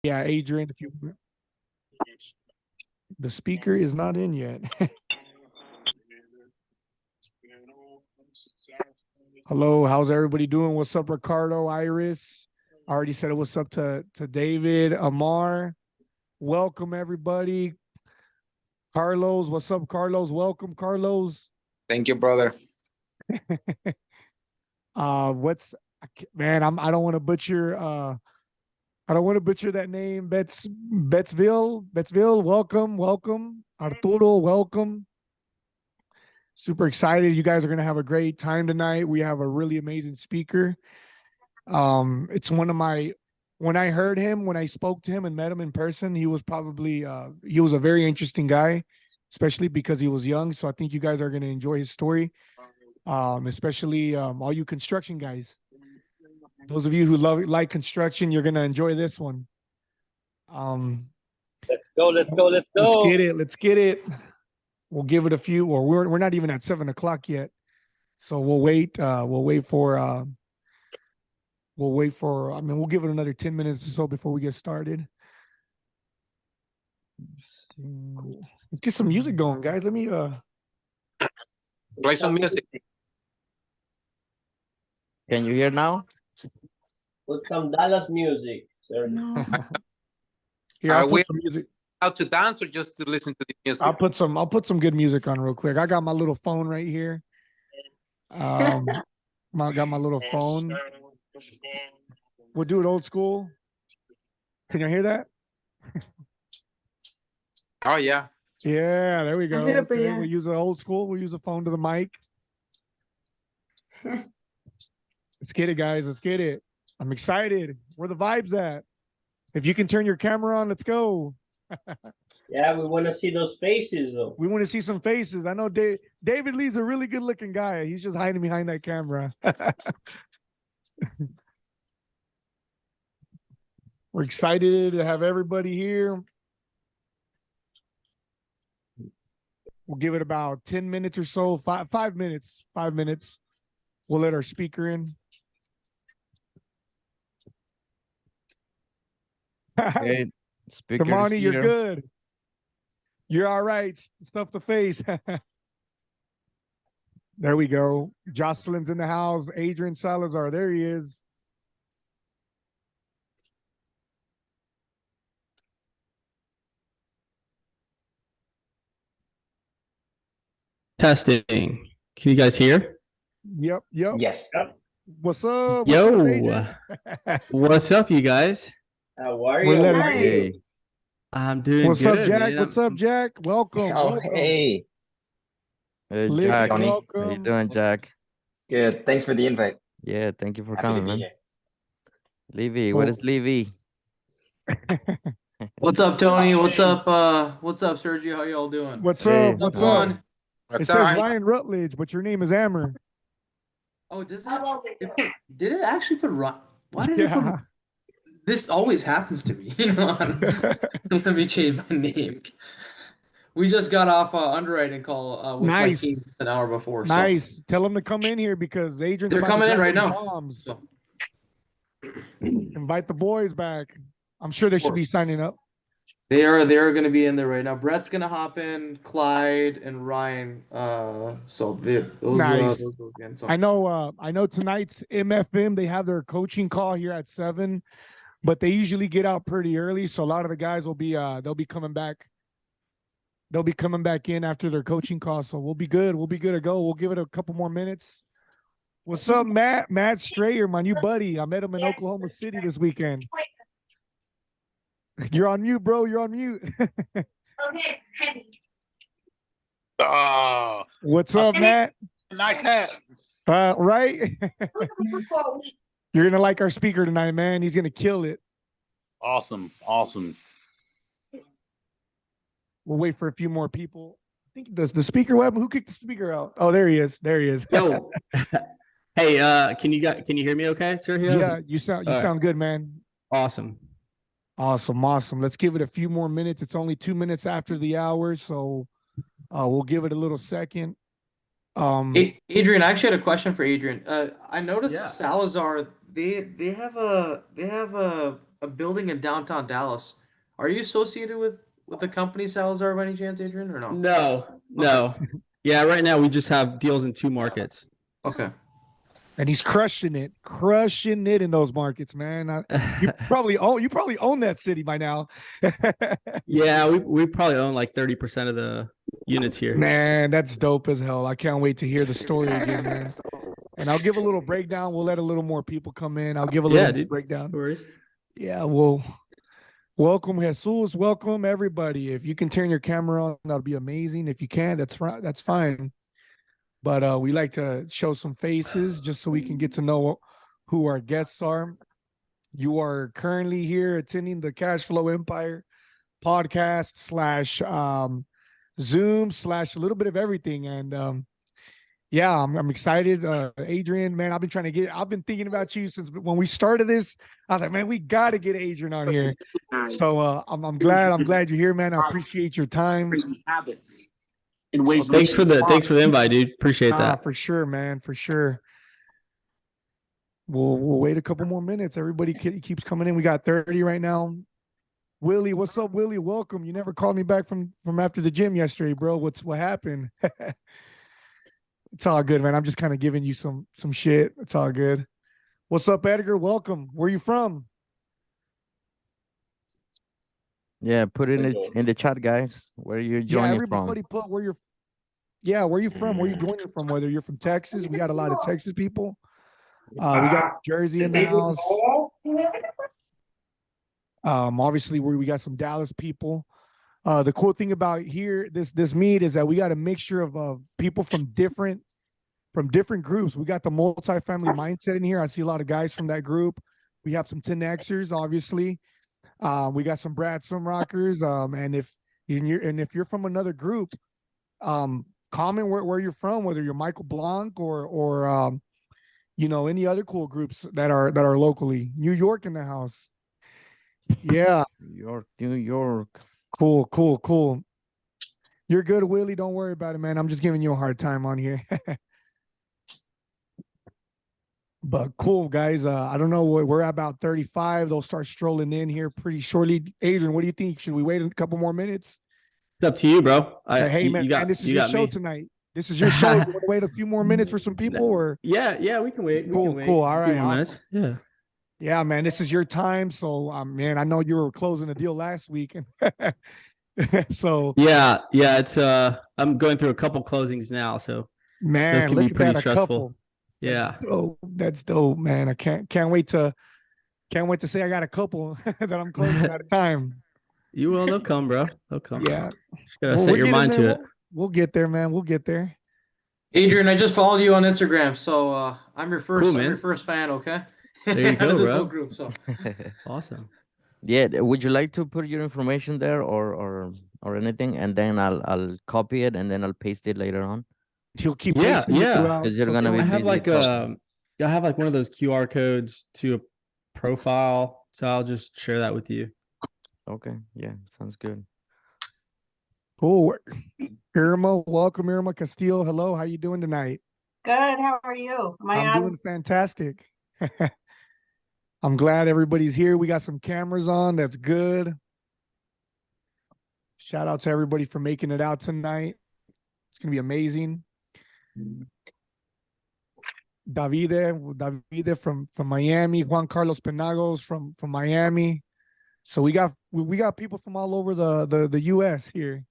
Yeah, Adrian, if you the speaker is not in yet. Hello, how's everybody doing? What's up, Ricardo, Iris? I already said what's up to David, Amar. Welcome everybody. Carlos, what's up, Carlos? Welcome, Carlos. Thank you, brother. What's man? I don't want to butcher. I don't want to butcher that name. Bettsville. Welcome. Arturo, welcome. Super excited. You guys are gonna have a great time tonight. We have a really amazing speaker. It's one of my. When I heard him, when I spoke to him and met him in person, he was probably he was a very interesting guy, especially because he was young. So I think you guys are gonna enjoy his story. Especially all you construction guys. Those of you who like construction, you're gonna enjoy this one. Let's go. Let's get it. We'll give it a few, or we're not even at 7 o'clock yet. So we'll wait. We'll wait for we'll give it another 10 minutes or so before we get started. Let's get some music going, guys. Let me play some music. Can you hear now? Put some Dallas music, sir. No. Here, I'll put some music. How to dance or just to listen to the music? I'll put some good music on real quick. I got my little phone right here. I got my little phone. We'll do it old school. Can you hear that? Oh yeah. Yeah, there we go. Okay, we'll use the old school. We'll use a phone to the mic. Let's get it, guys. Let's get it. I'm excited. Where the vibes at? If you can turn your camera on, let's go. Yeah, we want to see those faces, though. We want to see some faces. I know David Lee's a really good-looking guy. He's just hiding behind that camera. We're excited to have everybody here. We'll give it about 10 minutes or so. Five minutes. 5 minutes. We'll let our speaker in. Hey, speaker. Kamani, you're good. You're all right. Stuff the face. There we go. Jocelyn's in the house. Adrian Salazar. There he is. Testing. Can you guys hear? Yep. Yes. What's up? Yo. What's up, you guys? How are you? Hey. I'm doing What's good. up, Jack? Man. What's up, Jack? Welcome. Oh, welcome. hey. Hey, Libby, Jack. welcome. How you doing, Jack? Good. Thanks for the invite. Yeah, thank you for Happy coming, to be man. here. Levy, what is Levy? What's up, Tony? What's up, Sergio? How y'all doing? What's Hey. up? What's up? Juan? It says Ryan Rutledge, but your name is Amber. Oh, does it? Did it actually put Ryan? Why did it put? This always happens to me. You know. Let me change my name. We just got off underwriting call with my team an hour before. Nice. So. Tell them to come in here because Adrian's They're about coming to in right now. Bombs. So. Invite the boys back. I'm sure they should be signing up. They are going to be in there right now. Brett's going to hop in, Clyde and Ryan. So those nice. again. So. I know tonight's MFM, they have their coaching call here at 7, but they usually get out pretty early. So a lot of the guys will be they'll be coming back. They'll be coming back in after their coaching call. So we'll be good. We'll be good to go. We'll give it a couple more minutes. What's up, Matt? Matt Strayer, my new buddy. I met him in Oklahoma City this weekend. You're on mute, bro. You're on mute. Okay. What's up, Matt? Nice hat. Right? You're going to like our speaker tonight, man. He's going to kill it. Awesome. We'll wait for a few more people. I think the speaker web. Who kicked the speaker out? Oh, there he is. Yo. Hey, can you hear me okay, Sergio? Yeah, you sound good, man. Awesome. Let's give it a few more minutes. It's only 2 minutes after the hour, so we'll give it a little second. Adrian, I actually had a question for Adrian. I noticed Salazar. They have a a building in downtown Dallas. Are you associated with the company Salazar by any chance, Adrian, or no? No. Yeah, right now we just have deals in 2 markets. Okay. And he's crushing it in those markets, man. You probably own that city by now. Yeah, we probably own like 30% of the units here. Man, that's dope as hell. I can't wait to hear the story again, man. And I'll give a little breakdown. We'll let a little more people come in. I'll give a little dude. breakdown. No worries. Yeah, well, welcome Jesus. Welcome everybody. If you can turn your camera on, that'll be amazing. If you can't, that's fine. But we like to show some faces just so we can get to know who our guests are. You are currently here attending the Cash Flow Empire podcast / Zoom / a little bit of everything. And yeah, I'm excited. Adrian, man, I've been thinking about you since when we started this. I was like, man, we got to get Adrian on here. So I'm glad you're here, man. I appreciate your time. Habits. In ways Thanks for the invite, dude. Appreciate that. For sure, man. For sure. We'll wait a couple more minutes. Everybody keeps coming in. We got 30 right now. Willie, what's up, Willie? Welcome. You never called me back from after the gym yesterday, bro. What happened? It's all good, man. I'm just kind of giving you some shit. It's all good. What's up, Edgar? Welcome. Where you from? Yeah, put it in the chat, guys. Where you're joining everybody from. put where you're from, where you joining from, whether you're from Texas. We got a lot of Texas people. We got Jersey in the house. Obviously we got some Dallas people. The cool thing about here, this meet, is that we got a mixture of people from different groups. We got the multifamily mindset in here. I see a lot of guys from that group. We have some 10Xers, obviously. We got some Brad Sumrockers. And if you're from another group, comment where you're from, whether you're Michael Blanc or any other cool groups that are locally. New York in the house. Yeah. New York. Cool. You're good, Willie. Don't worry about it, man. I'm just giving you a hard time on here. But cool, guys. I don't know. We're at about 35. They'll start strolling in here pretty shortly. Adrian, what do you think? Should we wait a couple more minutes? It's up to you, bro. Hey, man, this is your show tonight. This is your show. You want to wait a few more minutes for some people, or? Yeah, we can wait. Cool. All right. Minutes. Yeah. Yeah, man, this is your time. So, man, I know you were closing a deal last week. So yeah, it's I'm going through a couple closings now, so man, those can look be at pretty that, stressful. Yeah. That's dope, man. I can't wait to say I got a couple that I'm closing at a time. You will. They'll come, bro. They'll come. Yeah. Just gotta set your mind to it. We'll get there, man. We'll get there. Adrian, I just followed you on Instagram, so I'm your first. Cool, I'm man. your first fan. Okay. There you go, this bro. whole group, so. Awesome. Yeah, would you like to put your information there or anything, and then I'll copy it and then I'll paste it later on? He'll keep Yeah. Because you're gonna be I have busy I have like one of those QR codes to a profile, so I'll just share that with you. Okay, yeah, sounds good. Cool. Irma, welcome, Irma Castillo. Hello, how you doing tonight? Good. How are you? I'm doing fantastic. I'm glad everybody's here. We got some cameras on. That's good. Shout out to everybody for making it out tonight. It's gonna be amazing. Davide from Miami, Juan Carlos Penagos from Miami. So we got people from all over the US here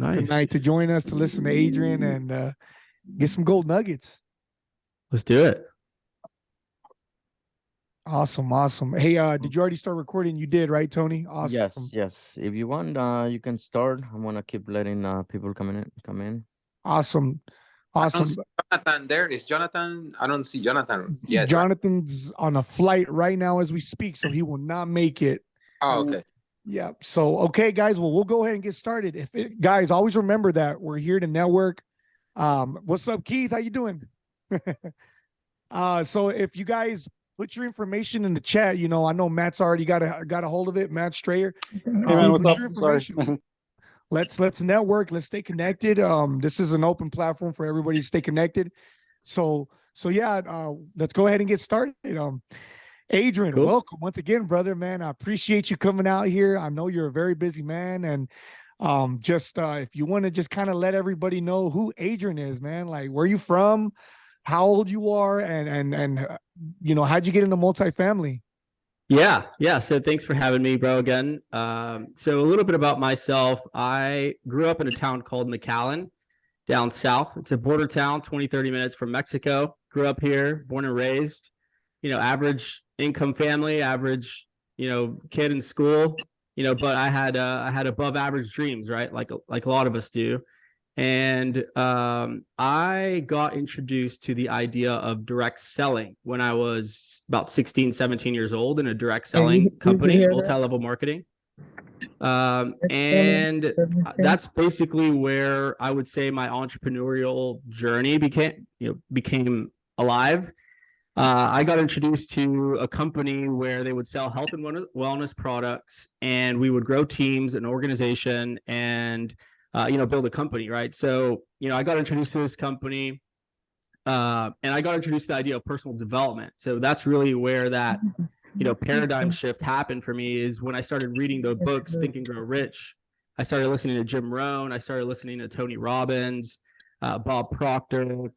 tonight to join us, to listen to Adrian and get some gold nuggets. Let's do it. Awesome. Hey, did you already start recording? You did, right, Tony? Awesome. Yes. If you want, you can start. I'm gonna keep letting people come in. Awesome. I don't see Jonathan there. Is Jonathan? I don't see Jonathan yet. Jonathan's on a flight right now as we speak, so he will not make it. Oh, okay. Yeah. So, okay, guys. Well, we'll go ahead and get started. Guys, always remember that we're here to network. What's up, Keith? How you doing? So if you guys put your information in the chat, I know Matt's already got a hold of it. Matt Strayer. Hey man, what's up? Sorry. Let's network. Let's stay connected. This is an open platform for everybody to stay connected. So yeah, let's go ahead and get started. Adrian, Cool. welcome once again, brother, man. I appreciate you coming out here. I know you're a very busy man, and just if you want to just kind of let everybody know who Adrian is, man, like where you from, how old you are, and you know, how'd you get into multifamily? Yeah. So thanks for having me, bro, again. So a little bit about myself. I grew up in a town called McAllen down south. It's a border town, 20, 30 minutes from Mexico. Grew up here, born and raised, average income family, average, kid in school, but I had above average dreams, right? Like a lot of us do. And I got introduced to the idea of direct selling when I was about 16, 17 years old in a direct selling company, multi-level marketing. And that's basically where I would say my entrepreneurial journey became alive. I got introduced to a company where they would sell health and wellness products, and we would grow teams, an organization, and build a company, right? So, I got introduced to this company, and I got introduced to the idea of personal development. So that's really where that, paradigm shift happened for me, is when I started reading the books, Think and Grow Rich. I started listening to Jim Rohn. I started listening to Tony Robbins, Bob Proctor,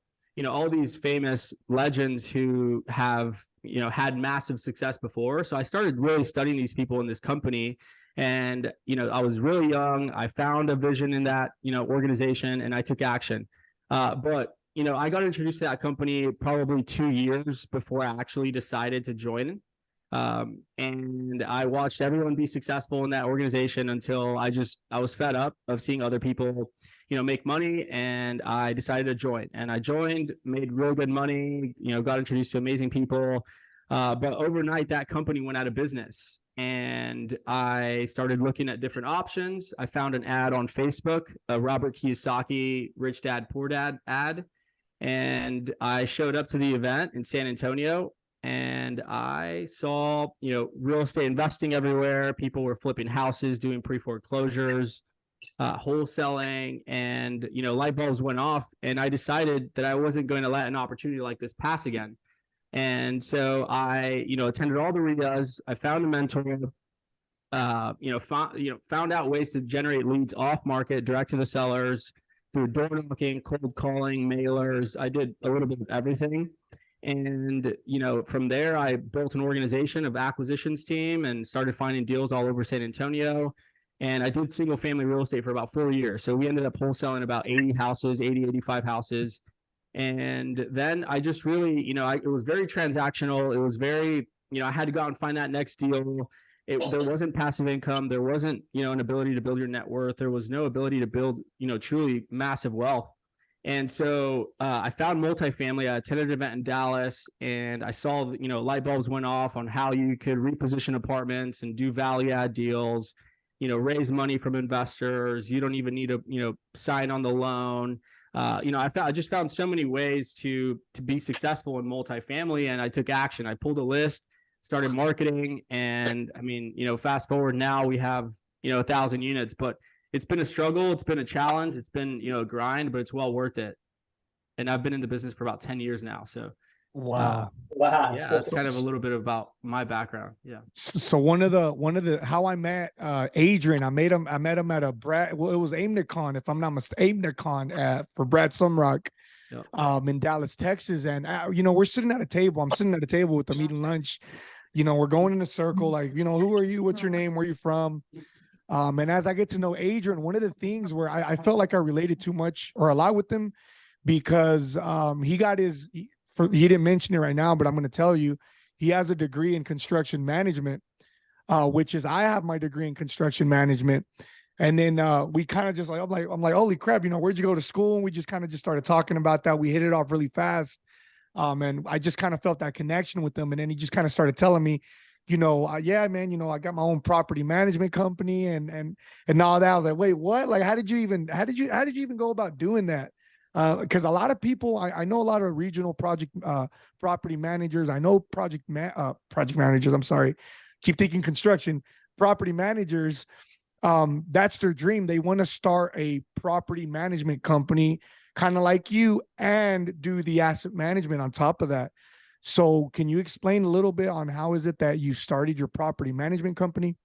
all these famous legends who have, had massive success before. So I started really studying these people in this company. And, I was really young. I found a vision in that, organization, and I took action. But I got introduced to that company probably 2 years before I actually decided to join. And I watched everyone be successful in that organization until I was fed up of seeing other people, make money, and I decided to join. And I joined, made real good money, got introduced to amazing people. But overnight, that company went out of business. And I started looking at different options. I found an ad on Facebook, a Robert Kiyosaki Rich Dad Poor Dad ad. And I showed up to the event in San Antonio, and I saw, real estate investing everywhere. People were flipping houses, doing pre-foreclosures, wholesaling, and, light bulbs went off. And I decided that I wasn't going to let an opportunity like this pass again. And so I, attended all the RIAs. I found a mentor, found out ways to generate leads off market, direct to the sellers, through door knocking, cold calling, mailers. I did a little bit of everything. And, from there, I built an organization of acquisitions team and started finding deals all over San Antonio. And I did single family real estate for about 4 years. So we ended up wholesaling about 80 houses, 85 houses. And then I just really, it was very transactional. It was very, I had to go out and find that next deal. There wasn't passive income. There wasn't, an ability to build your net worth. There was no ability to build, truly massive wealth. And so I found multifamily. I attended an event in Dallas, and I saw, light bulbs went off on how you could reposition apartments and do value add deals, raise money from investors. You don't even need to, sign on the loan. I just found so many ways to be successful in multifamily, and I took action. I pulled a list, started marketing, and fast forward now we have, 1,000 units, but it's been a struggle. It's been a challenge. It's been, a grind, but it's well worth it. And I've been in the business for about 10 years now. So, Wow. Yeah, that's kind of a little bit about my background. Yeah. So one of the how I met Adrian, I met him at a Brad. Well, it was AIMNICON, if I'm not mistaken, AIMNICON for Brad Sumrock, in Dallas, Texas. And we're sitting at a table. I'm sitting at a table with them eating lunch. We're going in a circle, like, who are you? What's your name? Where are you from? And as I get to know Adrian, one of the things where I felt like I related too much or a lot with him, because he got he didn't mention it right now, but I'm going to tell you, he has a degree in construction management, which is, I have my degree in construction management. And then we kind of just I'm like, holy crap, where'd you go to school? And we just kind of just started talking about that. We hit it off really fast. And I just kind of felt that connection with him. And then he just kind of started telling me, yeah, man, I got my own property management company and all that. I was like, wait, what? Like, how did you even go about doing that? Because a lot of people, I know a lot of regional property managers. I know project managers. I'm sorry, keep thinking construction property managers. That's their dream. They want to start a property management company, kind of like you, and do the asset management on top of that. So can you explain a little bit on how is it that you started your property management company?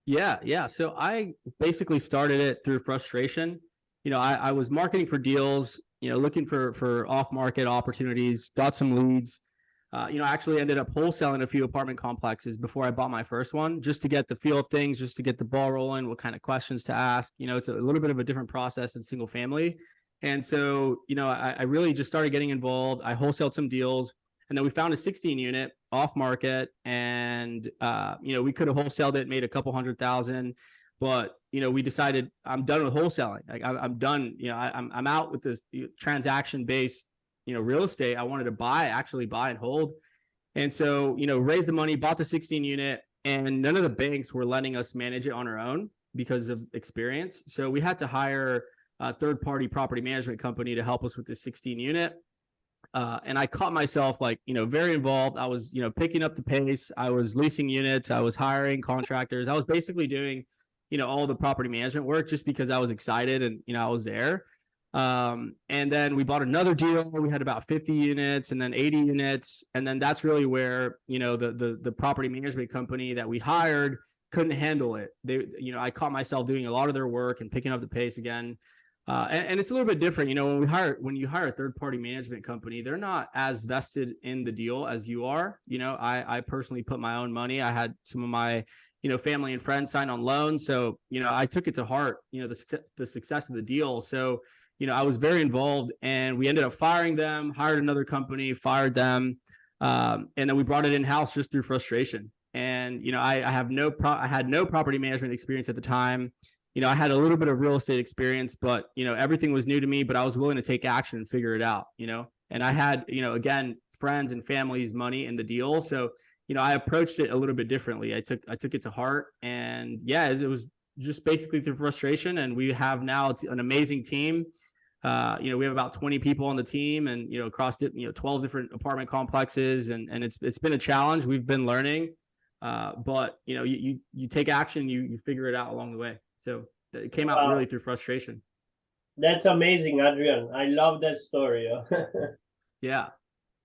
Yeah. So I basically started it through frustration. I was marketing for deals, looking for off-market opportunities, got some leads. I actually ended up wholesaling a few apartment complexes before I bought my first one, just to get the feel of things, just to get the ball rolling, what kind of questions to ask. It's a little bit of a different process than single family. And so, I really just started getting involved. I wholesaled some deals. And then we found a 16 unit off market, and we could have wholesaled it, made a couple $100,000, but we decided I'm done with wholesaling. Like I'm done. I'm out with this transaction based real estate. I wanted to actually buy and hold, and so raised the money, bought the 16 unit, and none of the banks were letting us manage it on our own because of experience. So we had to hire a third party property management company to help us with the 16 unit. And I caught myself very involved. I was, picking up the pace. I was leasing units. I was hiring contractors. I was basically doing, all the property management work just because I was excited and, I was there. And then we bought another deal. We had about 50 units and then 80 units. And then that's really where, the property management company that we hired couldn't handle it. I caught myself doing a lot of their work and picking up the pace again. And it's a little bit different, when you hire a third party management company, they're not as vested in the deal as you are. I personally put my own money. I had some of my, family and friends sign on loans. So, I took it to heart, the success of the deal. So, I was very involved, and we ended up firing them, hired another company, fired them. And then we brought it in-house just through frustration. And, I had no property management experience at the time. I had a little bit of real estate experience, but, everything was new to me, but I was willing to take action and figure it out, and I had, again, friends and family's money in the deal. So, I approached it a little bit differently. I took it to heart, and it was just basically through frustration. And we have now an amazing team. We have about 20 people on the team, and, across 12 different apartment complexes. And it's been a challenge. We've been learning, but, you take action, you figure it out along the way. So it came out really through frustration. That's amazing, Adrian. I love that story. Yeah.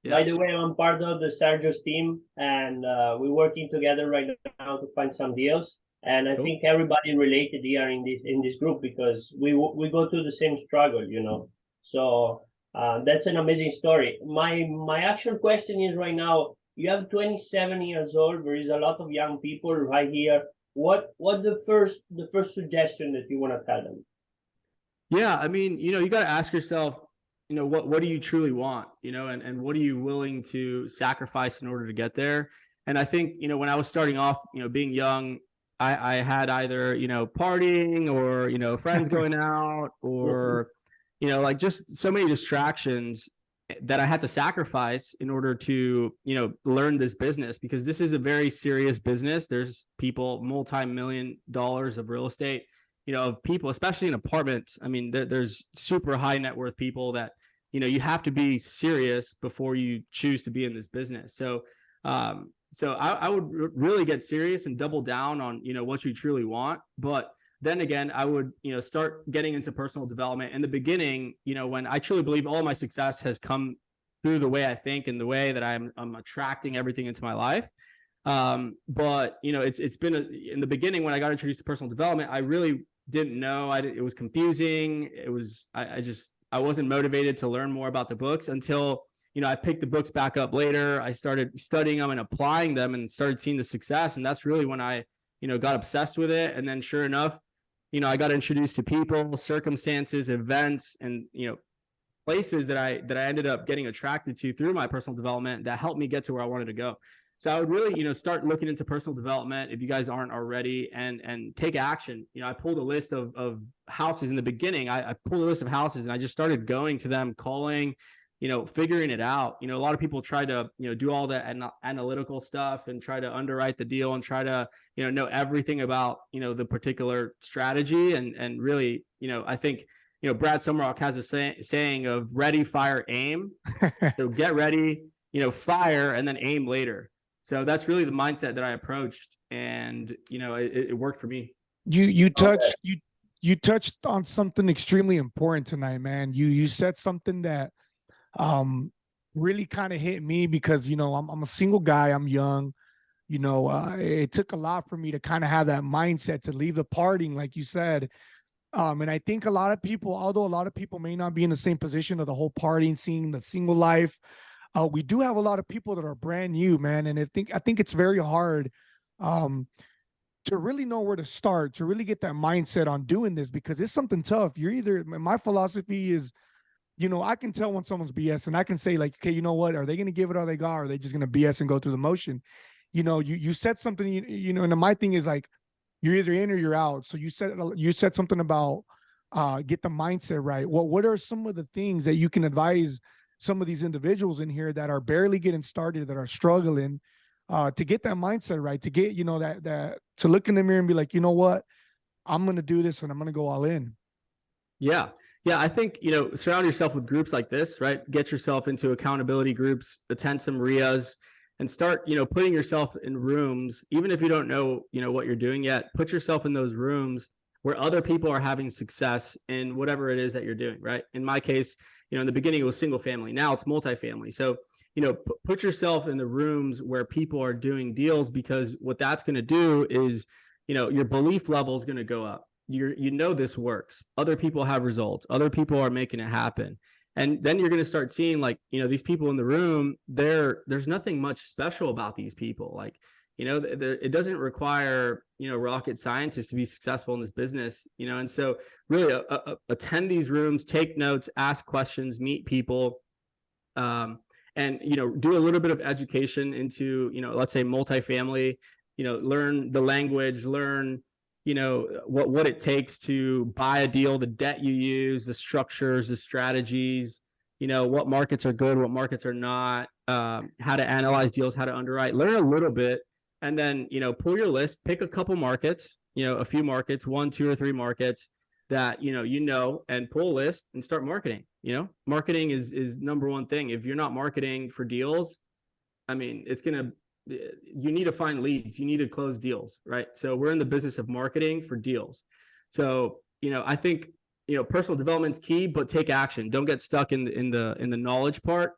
By the way, I'm part of the Sergio's team, and we're working together right now to find some deals. And I think everybody related here in this group, because we go through the same struggle, So that's an amazing story. My actual question is, right now, you have 27 years old. There is a lot of young people right here. What the first suggestion that you want to tell them? Yeah, I mean, you got to ask yourself, what do you truly want, and what are you willing to sacrifice in order to get there? And I think, when I was starting off, being young, I had either, partying or, friends going out or, just so many distractions that I had to sacrifice in order to, learn this business, because this is a very serious business. There's people, multi-million dollars of real estate, of people, especially in apartments. I mean, there's super high net worth people that, you have to be serious before you choose to be in this business. So I would really get serious and double down on, what you truly want. But then again, I would, start getting into personal development. In the beginning, when I truly believe all my success has come through the way I think and the way that I'm attracting everything into my life. But it's been in the beginning, when I got introduced to personal development, I really didn't know. It was confusing. It was, I wasn't motivated to learn more about the books until, I picked the books back up later. I started studying them and applying them and started seeing the success. And that's really when I, got obsessed with it. And then sure enough, I got introduced to people, circumstances, events, and, places that I ended up getting attracted to through my personal development that helped me get to where I wanted to go. So I would really, start looking into personal development if you guys aren't already, and take action. I pulled a list of houses in the beginning. I pulled a list of houses and I just started going to them, calling, figuring it out. A lot of people try to, do all the analytical stuff and try to underwrite the deal and try to, know everything about, the particular strategy. And really, I think, Brad Summerall has a saying of ready, fire, aim. So get ready, fire, and then aim later. So that's really the mindset that I approached, and it worked for me. You touched on something extremely important tonight, man. You said something that really kind of hit me because, you know, I'm a single guy, I'm young, you know, it took a lot for me to kind of have that mindset to leave the partying, like you said. And I think a lot of people, although a lot of people may not be in the same position of the whole partying scene, the single life, we do have a lot of people that are brand new, man. And I think it's very hard um, to really know where to start, to really get that mindset on doing this because it's something tough. You're either, my philosophy is, you know, I can tell when someone's BS and I can say like, okay, you know what, are they going to give it all they got? Or are they just going to BS and go through the motion? You know, you said something, you know, and my thing is like, you're either in or you're out. So you said something about get the mindset right. Well, what are some of the things that you can advise some of these individuals in here that are barely getting started, that are struggling to get that mindset right, to get, you know, that to look in the mirror and be like, you know what, I'm going to do this and I'm going to go all in. Yeah. Yeah. I think, you know, surround yourself with groups like this, right? Get yourself into accountability groups, attend some RIAs, and start, you know, putting yourself in rooms, even if you don't know, you know, what you're doing yet, put yourself in those rooms where other people are having success in whatever it is that you're doing, right? In my case, you know, in the beginning it was single family. Now it's multifamily. So, you know, put yourself in the rooms where people are doing deals, because what that's going to do is, you know, your belief level is going to go up. You know, this works. Other people have results. Other people are making it happen. And then you're going to start seeing, like, you know, these people in the room, there's nothing much special about these people. Like, you know, it doesn't require, you know, rocket scientists to be successful in this business, you know. And so really attend these rooms, take notes, ask questions, meet people, and, you know, do a little bit of education into, you know, let's say multifamily, you know, learn the language, learn, you know, what it takes to buy a deal, the debt you use, the structures, the strategies, you know, what markets are good, what markets are not, how to analyze deals, how to underwrite, learn a little bit, and then, you know, pull your list, pick a couple markets, you know, a few markets, 1, 2, or 3 markets that, you know, and pull a list and start marketing. You know, marketing is number one thing. If you're not marketing for deals, I mean, you need to find leads, you need to close deals, right? So we're in the business of marketing for deals. So, you know, I think, you know, personal development's key, but take action. Don't get stuck in the knowledge part.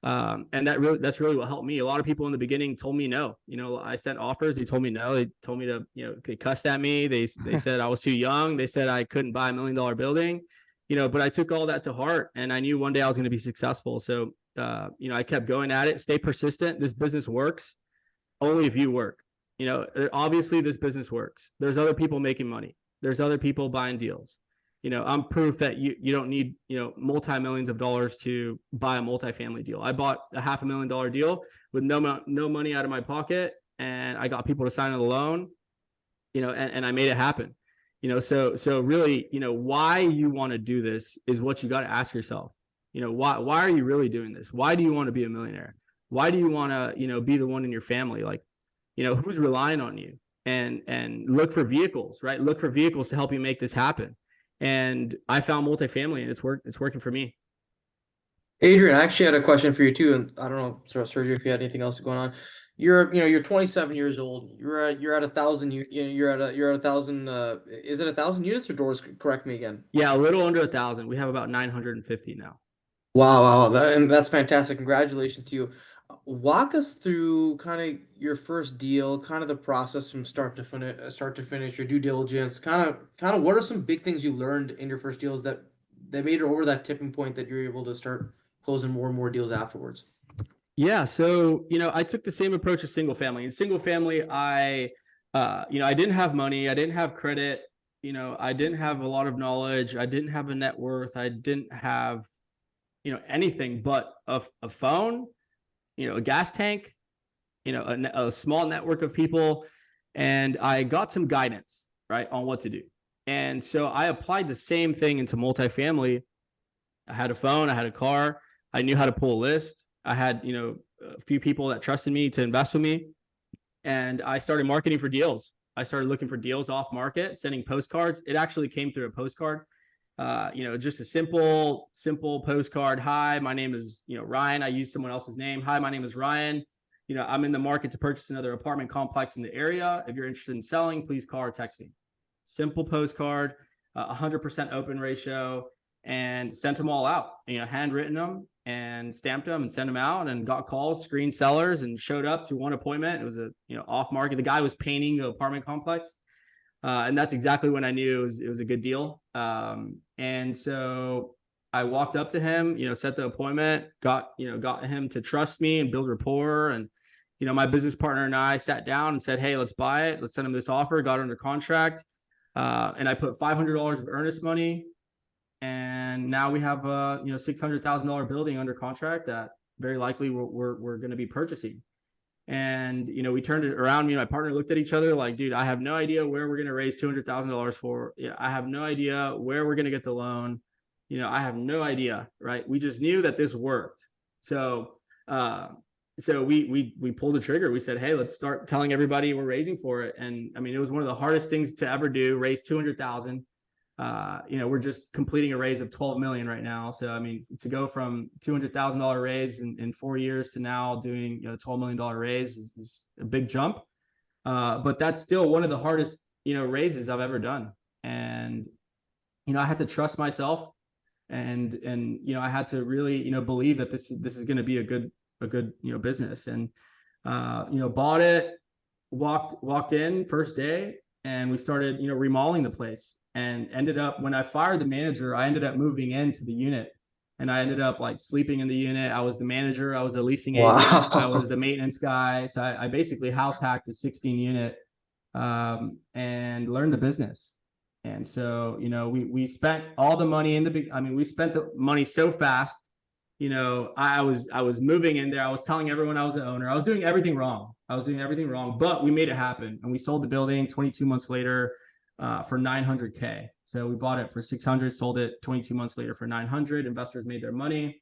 And that's really what helped me. A lot of people in the beginning told me no. You know, I sent offers, they told me no. They told me to, you know, they cussed at me. They said I was too young. They said I couldn't buy $1 million building, you know, but I took all that to heart, and I knew one day I was going to be successful. So, you know, I kept going at it, stay persistent. This business works only if you work. You know, obviously this business works. There's other people making money. There's other people buying deals. You know, I'm proof that you don't need, you know, multi-millions of dollars to buy a multifamily deal. I bought a $500,000 deal with no money out of my pocket, and I got people to sign on the loan, you know, and I made it happen. You know, so really, you know, why you want to do this is what you got to ask yourself. You know, why are you really doing this? Why do you want to be a millionaire? Why do you want to, you know, be the one in your family? Like, you know, who's relying on you? And look for vehicles, right? Look for vehicles to help you make this happen. And I found multifamily, and it's working for me. Adrian, I actually had a question for you too, and I don't know, Sergio, if you had anything else going on. You're 27 years old. You're at 1,000. You're at 1,000. Is it 1,000 units or doors? Correct me again. Yeah, a little under 1,000. We have about 950 now. Wow, that's fantastic. Congratulations to you. Walk us through kind of your first deal, kind of the process from start to finish, your due diligence, kind of what are some big things you learned in your first deals that made it over that tipping point that you're able to start closing more and more deals afterwards? Yeah, so, you know, I took the same approach as single family. In single family, you know, I didn't have money, I didn't have credit, you know, I didn't have a lot of knowledge, I didn't have a net worth, I didn't have, you know, anything but a phone, you know, a gas tank, you know, a small network of people, and I got some guidance, right, on what to do. And so I applied the same thing into multifamily. I had a phone, I had a car, I knew how to pull a list. I had, you know, a few people that trusted me to invest with me, and I started marketing for deals. I started looking for deals off market, sending postcards. It actually came through a postcard. You know, just a simple postcard. Hi, my name is, you know, Ryan. I used someone else's name. Hi, my name is Ryan. You know, I'm in the market to purchase another apartment complex in the area. If you're interested in selling, please call or text me. Simple postcard, 100% open ratio, and sent them all out. You know, handwritten them. and stamped them and sent them out and got calls, screened sellers, and showed up to one appointment. It was a off market. The guy was painting the apartment complex, and that's exactly when I knew it was a good deal. And so I walked up to him, set the appointment, got him to trust me and build rapport. And my business partner and I sat down and said, hey, let's buy it. Let's send him this offer. Got it under contract, and I put $500 of earnest money. And now we have a $600,000 building under contract that very likely we're going to be purchasing. And we turned it around. Me and my partner looked at each other like, dude, I have no idea where we're going to raise $200,000 for. I have no idea where we're going to get the loan. I have no idea, right? We just knew that this worked. So we pulled the trigger. We said, hey, let's start telling everybody we're raising for it. And I mean, it was one of the hardest things to ever do. Raise 200,000. We're just completing a raise of 12 million right now. So, I mean, to go from $200,000 raise in 4 years to now doing $12 million raise is a big jump. But that's still one of the hardest, raises I've ever done. And, I had to trust myself and I had to really, believe that this is going to be a good, business. And, bought it, walked in first day, and we started, remodeling the place. And ended up, when I fired the manager, I ended up moving into the unit, and I ended up like sleeping in the unit. I was the manager. I was a leasing agent. I was the maintenance guy. So I basically house hacked a 16 unit, and learned the business. And so, we spent all the money we spent the money so fast. I was moving in there. I was telling everyone I was the owner. I was doing everything wrong. But we made it happen. And we sold the building 22 months later, for $900K. So we bought it for $600, sold it 22 months later for $900. Investors made their money,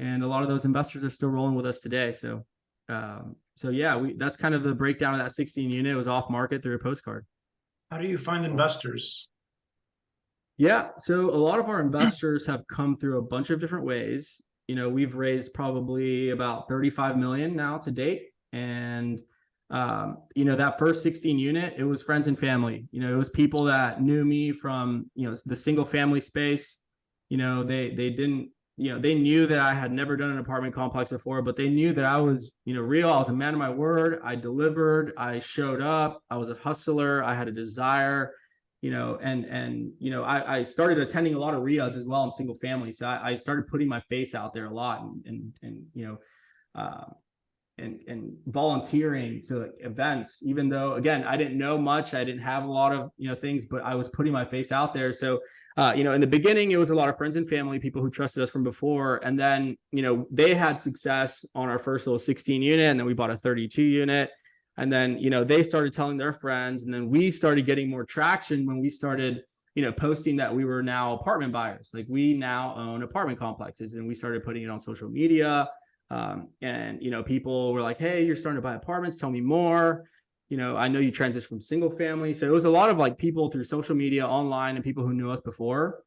and a lot of those investors are still rolling with us today. So yeah, that's kind of the breakdown of that 16 unit. It was off market through a postcard. How do you find investors? Yeah, so a lot of our investors have come through a bunch of different ways. We've raised probably about 35 million now to date, and that first 16 unit, it was friends and family. It was people that knew me from, the single family space. They didn't, they knew that I had never done an apartment complex before, but they knew that I was, real. I was a man of my word. I delivered, I showed up, I was a hustler. I had a desire, I started attending a lot of RIAs as well in single family. So I started putting my face out there a lot and volunteering to events, even though, again, I didn't know much. I didn't have a lot of, things, but I was putting my face out there. So, in the beginning, it was a lot of friends and family, people who trusted us from before. And then, they had success on our first little 16 unit. And then we bought a 32 unit. And then, they started telling their friends. And then we started getting more traction when we started, posting that we were now apartment buyers. Like, we now own apartment complexes, and we started putting it on social media. And people were like, hey, you're starting to buy apartments, tell me more. I know you transitioned from single family. So it was a lot of like people through social media, online, and people who knew us before.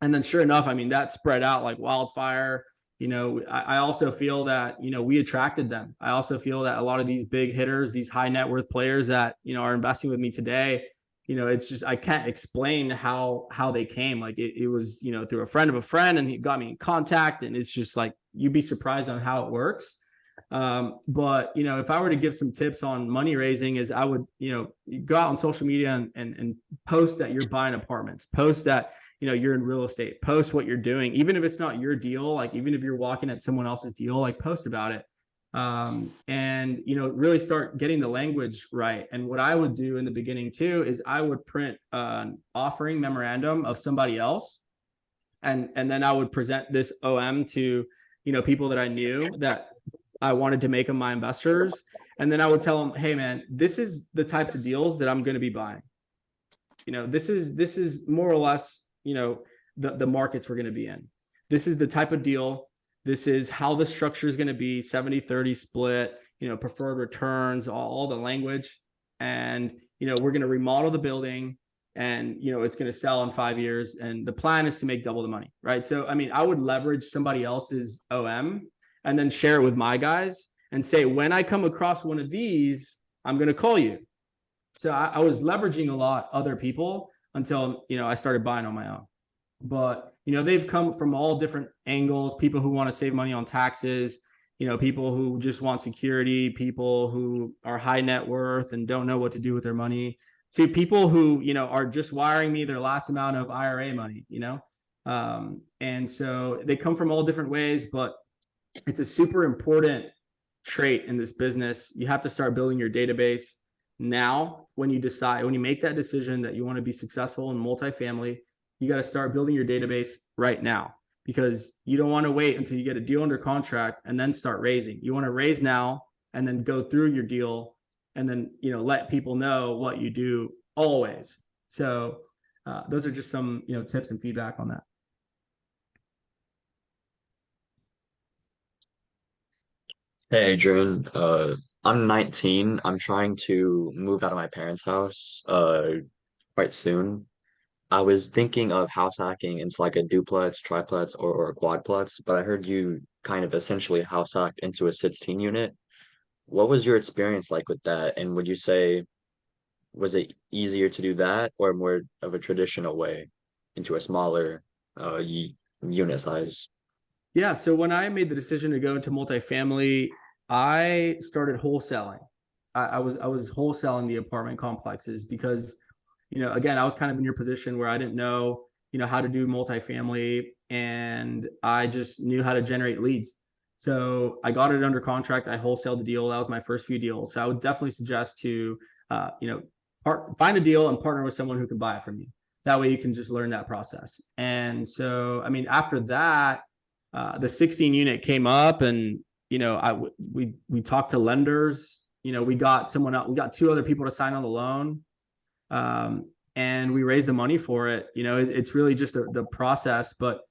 And then sure enough, that spread out like wildfire. I also feel that, we attracted them. I also feel that a lot of these big hitters, these high net worth players that, are investing with me today, it's just, I can't explain how they came. Like it was, through a friend of a friend, and he got me in contact, and it's just like, you'd be surprised on how it works. But if I were to give some tips on money raising, is I would, go out on social media and post that you're buying apartments, post that, you're in real estate, post what you're doing, even if it's not your deal, like even if you're walking at someone else's deal, like post about it. And really start getting the language right. And what I would do in the beginning too is I would print an offering memorandum of somebody else, and then I would present this OM to people that I knew that I wanted to make them my investors. And then I would tell them, hey man, this is the types of deals that I'm going to be buying. This is more or less the markets we're going to be in. This is the type of deal. This is how the structure is going to be, 70-30 split, preferred returns, all the language. And, we're going to remodel the building, and, it's going to sell in 5 years. And the plan is to make double the money, right? So, I would leverage somebody else's OM and then share it with my guys and say, when I come across one of these, I'm going to call you. So I was leveraging a lot other people until, I started buying on my own. but they've come from all different angles. People who want to save money on taxes, people who just want security, people who are high net worth and don't know what to do with their money, to people who are just wiring me their last amount of IRA money. And so they come from all different ways, but it's a super important trait in this business. You have to start building your database now. When you make that decision that you want to be successful in multifamily, you got to start building your database right now, because you don't want to wait until you get a deal under contract and then start raising. You want to raise now and then go through your deal and then let people know what you do always. So those are just some tips and feedback on that. Hey, Adrian. I'm 19. I'm trying to move out of my parents' house quite soon. I was thinking of house hacking into like a duplex, triplex, or a quadplex, but I heard you kind of essentially house hacked into a 16 unit. What was your experience like with that? And would you say, was it easier to do that or more of a traditional way into a smaller unit size? Yeah. So when I made the decision to go into multifamily, I started wholesaling. I was wholesaling the apartment complexes because, again, I was kind of in your position where I didn't know, how to do multifamily, and I just knew how to generate leads. So I got it under contract. I wholesaled the deal. That was my first few deals. So I would definitely suggest to, find a deal and partner with someone who can buy it from you. That way you can just learn that process. And so, I mean, after that, the 16 unit came up, and we talked to lenders. We got someone else. We got two other people to sign on the loan, and we raised the money for it. It's really just the process. But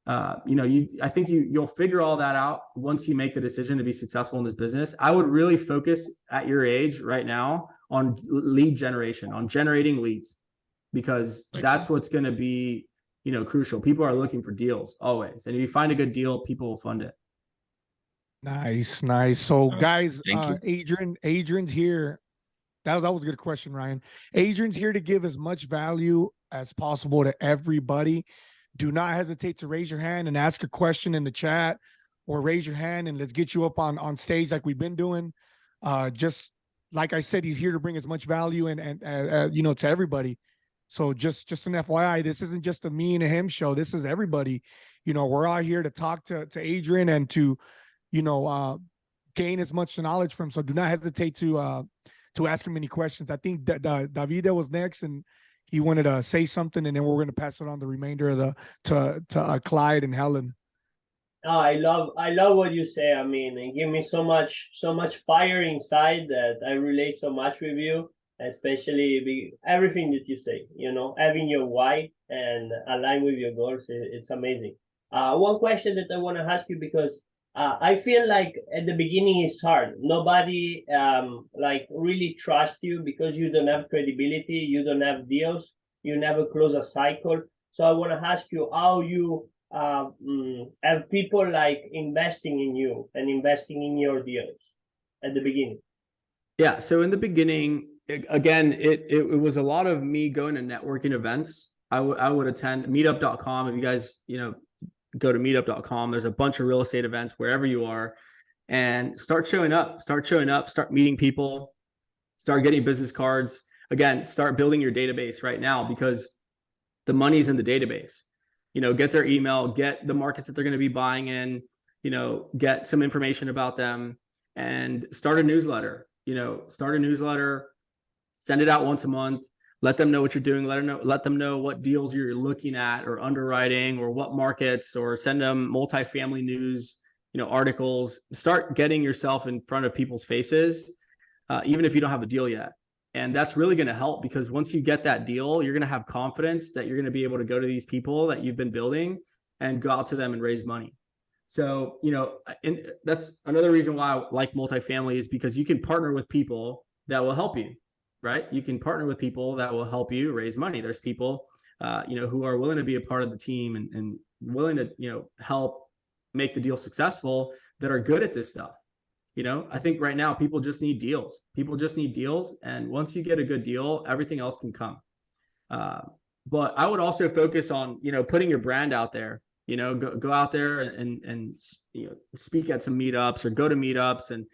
I think you'll figure all that out once you make the decision to be successful in this business. I would really focus at your age right now on lead generation, on generating leads, because that's what's going to be crucial. People are looking for deals always. And if you find a good deal, people will fund it. Nice. So guys, Adrian's here. That was a good question, Ryan. Adrian's here to give as much value as possible to everybody. Do not hesitate to raise your hand and ask a question in the chat, or raise your hand and let's get you up on stage like we've been doing. Just like I said, he's here to bring as much value and to everybody. So just an FYI, this isn't just a me and a him show. This is everybody. We're all here to talk to Adrian and to, gain as much knowledge from him. So do not hesitate to ask him any questions. I think that Davida was next, and he wanted to say something, and then we're going to pass it on the remainder of to Clyde and Helen. Oh, I love what you say. I mean, it give me so much fire inside that I relate so much with you, especially everything that you say. Having your why and align with your goals, it's amazing. One question that I want to ask you, because I feel like at the beginning it's hard. Nobody really trusts you because you don't have credibility, you don't have deals, you never close a cycle. So I want to ask you how you have people investing in you and investing in your deals at the beginning. Yeah. So in the beginning, again, it was a lot of me going to networking events. I would attend meetup.com. If you guys, go to meetup.com, there's a bunch of real estate events wherever you are, and start showing up, start meeting people, start getting business cards. Again, start building your database right now, because the money's in the database. Get their email, get the markets that they're going to be buying in, get some information about them, and start a newsletter. Send it out once a month. Let them know what you're doing. Let them know what deals you're looking at or underwriting, or what markets, or send them multifamily news, articles. Start getting yourself in front of people's faces, even if you don't have a deal yet. And that's really going to help, because once you get that deal, you're going to have confidence that you're going to be able to go to these people that you've been building and go out to them and raise money. So, and that's another reason why I like multifamily, is because you can partner with people that will help you. Right? You can partner with people that will help you raise money. There's people, who are willing to be a part of the team and willing to, help make the deal successful, that are good at this stuff. I think right now people just need deals. And once you get a good deal, everything else can come. But I would also focus on, putting your brand out there. Go out there and speak at some meetups or go to meetups, and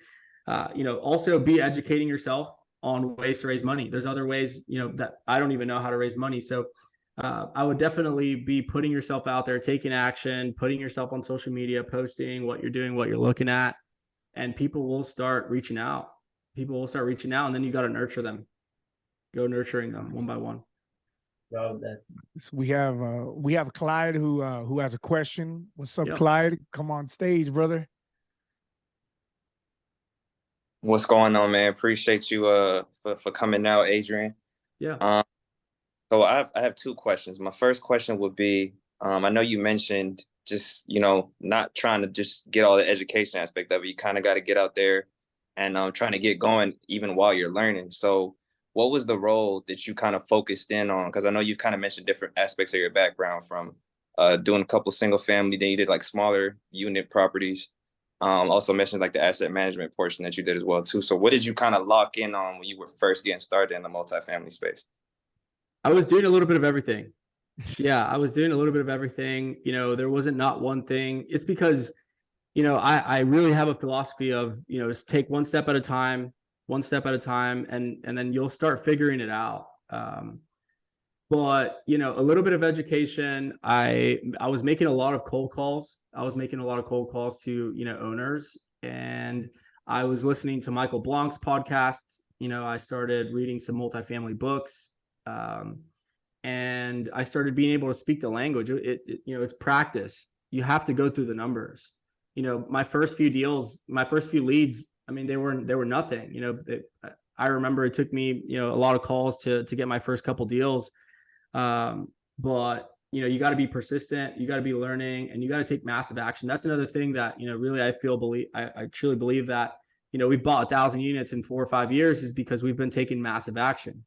also be educating yourself on ways to raise money. There's other ways, that I don't even know how to raise money. So I would definitely be putting yourself out there, taking action, putting yourself on social media, posting what you're doing, what you're looking at, and people will start reaching out. And then you got to nurture them. Go nurturing them one by one. Love that. So we have Clyde who has a question. What's up, Yep. Clyde? Come on stage, brother. What's going on, man? Appreciate you for coming out, Adrian. Yeah. So I have two questions. My first question would be, I know you mentioned just, not trying to just get all the education aspect of it. You kind of got to get out there and trying to get going even while you're learning. So what was the role that you kind of focused in on? Because I know you've kind of mentioned different aspects of your background, from doing a couple single family, then you did like smaller unit properties. Also mentioned like the asset management portion that you did as well too. So what did you kind of lock in on when you were first getting started in the multifamily space? I was doing a little bit of everything. Yeah, I was doing a little bit of everything. There wasn't not one thing. It's because, I really have a philosophy of, just take one step at a time, and then you'll start figuring it out. But a little bit of education. I was making a lot of cold calls. To, owners, and I was listening to Michael Blanc's podcasts. I started reading some multifamily books. And I started being able to speak the language. It's practice. You have to go through the numbers. My first few deals, my first few leads, I mean, they were nothing. I remember it took me, a lot of calls to get my first couple deals. But you got to be persistent, you got to be learning, and you got to take massive action. That's another thing that, really, I truly believe that, we've bought 1,000 units in 4 or 5 years is because we've been taking massive action.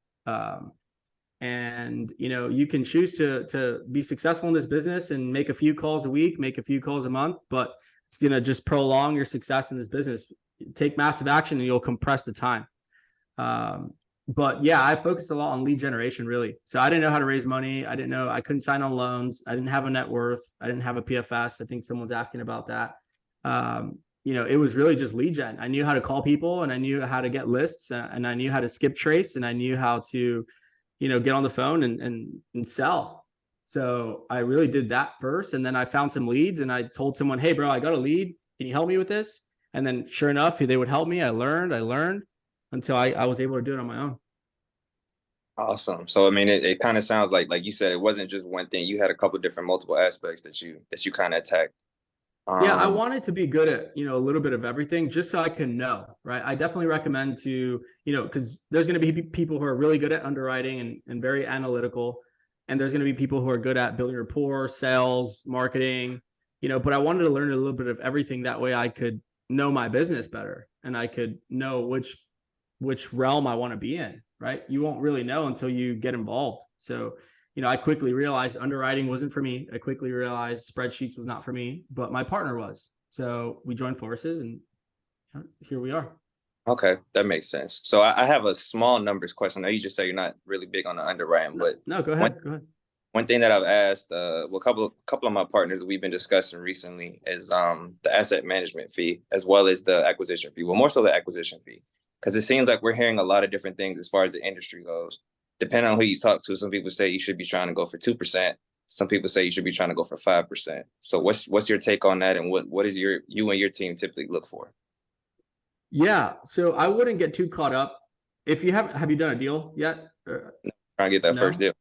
And you can choose to be successful in this business and make a few calls a week, make a few calls a month, but it's going to just prolong your success in this business. Take massive action and you'll compress the time. But yeah, I focused a lot on lead generation, really. So I didn't know how to raise money. I couldn't sign on loans. I didn't have a net worth. I didn't have a PFS. I think someone's asking about that. It was really just lead gen. I knew how to call people, and I knew how to get lists, and I knew how to skip trace, and I knew how to, get on the phone and sell. So I really did that first. And then I found some leads, and I told someone, hey bro, I got a lead. Can you help me with this? And then sure enough, they would help me. I learned until I was able to do it on my own. Awesome. So, I mean, it kind of sounds like you said, it wasn't just one thing. You had a couple different multiple aspects that you kind of attacked. Yeah, I wanted to be good at, a little bit of everything, just so I can know, right? I definitely recommend to, because there's going to be people who are really good at underwriting and very analytical. And there's going to be people who are good at building rapport, sales, marketing, but I wanted to learn a little bit of everything. That way I could know my business better, and I could know which realm I want to be in, right? You won't really know until you get involved. So, I quickly realized underwriting wasn't for me. I quickly realized spreadsheets was not for me, but my partner was. So we joined forces, and here we are. Okay, that makes sense. So I have a small numbers question. I know you just say you're not really big on the underwriting, but no, go ahead. One thing that I've asked, a couple of my partners that we've been discussing recently is the asset management fee, as well as the acquisition fee. Well, more so the acquisition fee, because it seems like we're hearing a lot of different things as far as the industry goes. Depending on who you talk to, some people say you should be trying to go for 2%. Some people say you should be trying to go for 5%. So what's your take on that, and what is you and your team typically look for? Yeah, so I wouldn't get too caught up. If you have you done a deal yet? Trying to get that first deal.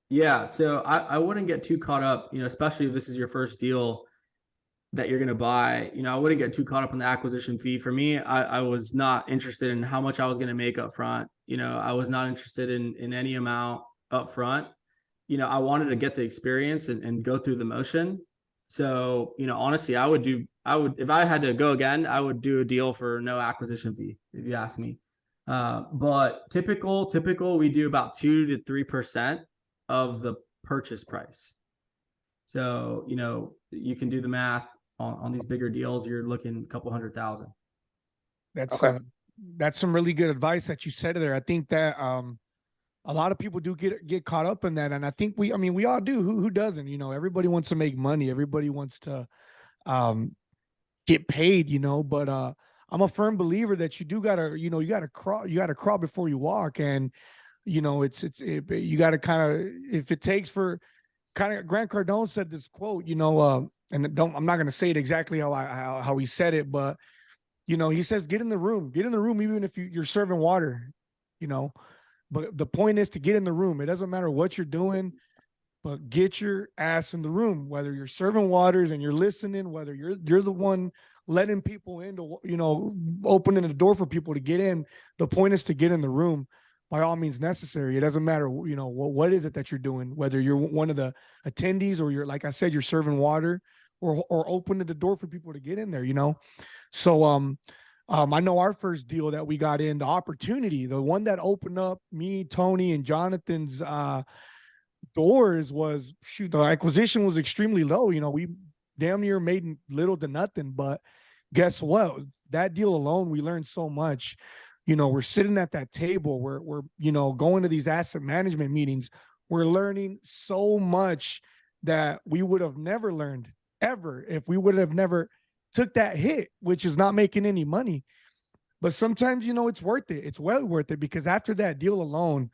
Yeah, so I wouldn't get too caught up, especially if this is your first deal that you're going to buy. I wouldn't get too caught up in the acquisition fee. For me, I was not interested in how much I was going to make up front. I was not interested in any amount up front. I wanted to get the experience and go through the motion. So, honestly, if I had to go again, I would do a deal for no acquisition fee, if you ask me. But typical, we do about 2 to 3% of the purchase price. So, you can do the math on these bigger deals. You're looking a couple $100,000. That's some really good advice that you said there. I think that a lot of people do get caught up in that. And I think I mean, we all do. Who doesn't? You know, everybody wants to make money. Everybody wants to get paid, you know, but I'm a firm believer that you do gotta, you know, you gotta crawl before you walk. And, you know, you gotta kind of, if it takes for kind of, Grant Cardone said this quote, you know, and I'm not gonna say it exactly how he said it, but you know, he says, get in the room, even if you're serving water, you know, but the point is to get in the room. It doesn't matter what you're doing, but get your ass in the room, whether you're serving waters and you're listening, whether you're the one letting people in to, you know, opening the door for people to get in. The point is to get in the room by all means necessary. It doesn't matter, you know, what is it that you're doing, whether you're one of the attendees or you're, like I said, you're serving water or opening the door for people to get in there, you know? So, I know our first deal that we got in, the opportunity, the one that opened up me, Tony, and Jonathan's doors was, shoot, the acquisition was extremely low. You know, we damn near made little to nothing, but guess what? That deal alone, we learned so much. You know, we're sitting at that table, we're you know, going to these asset management meetings. We're learning so much that we would have never learned ever if we would have never took that hit, which is not making any money. But sometimes, you know, it's worth it. It's well worth it, because after that deal alone,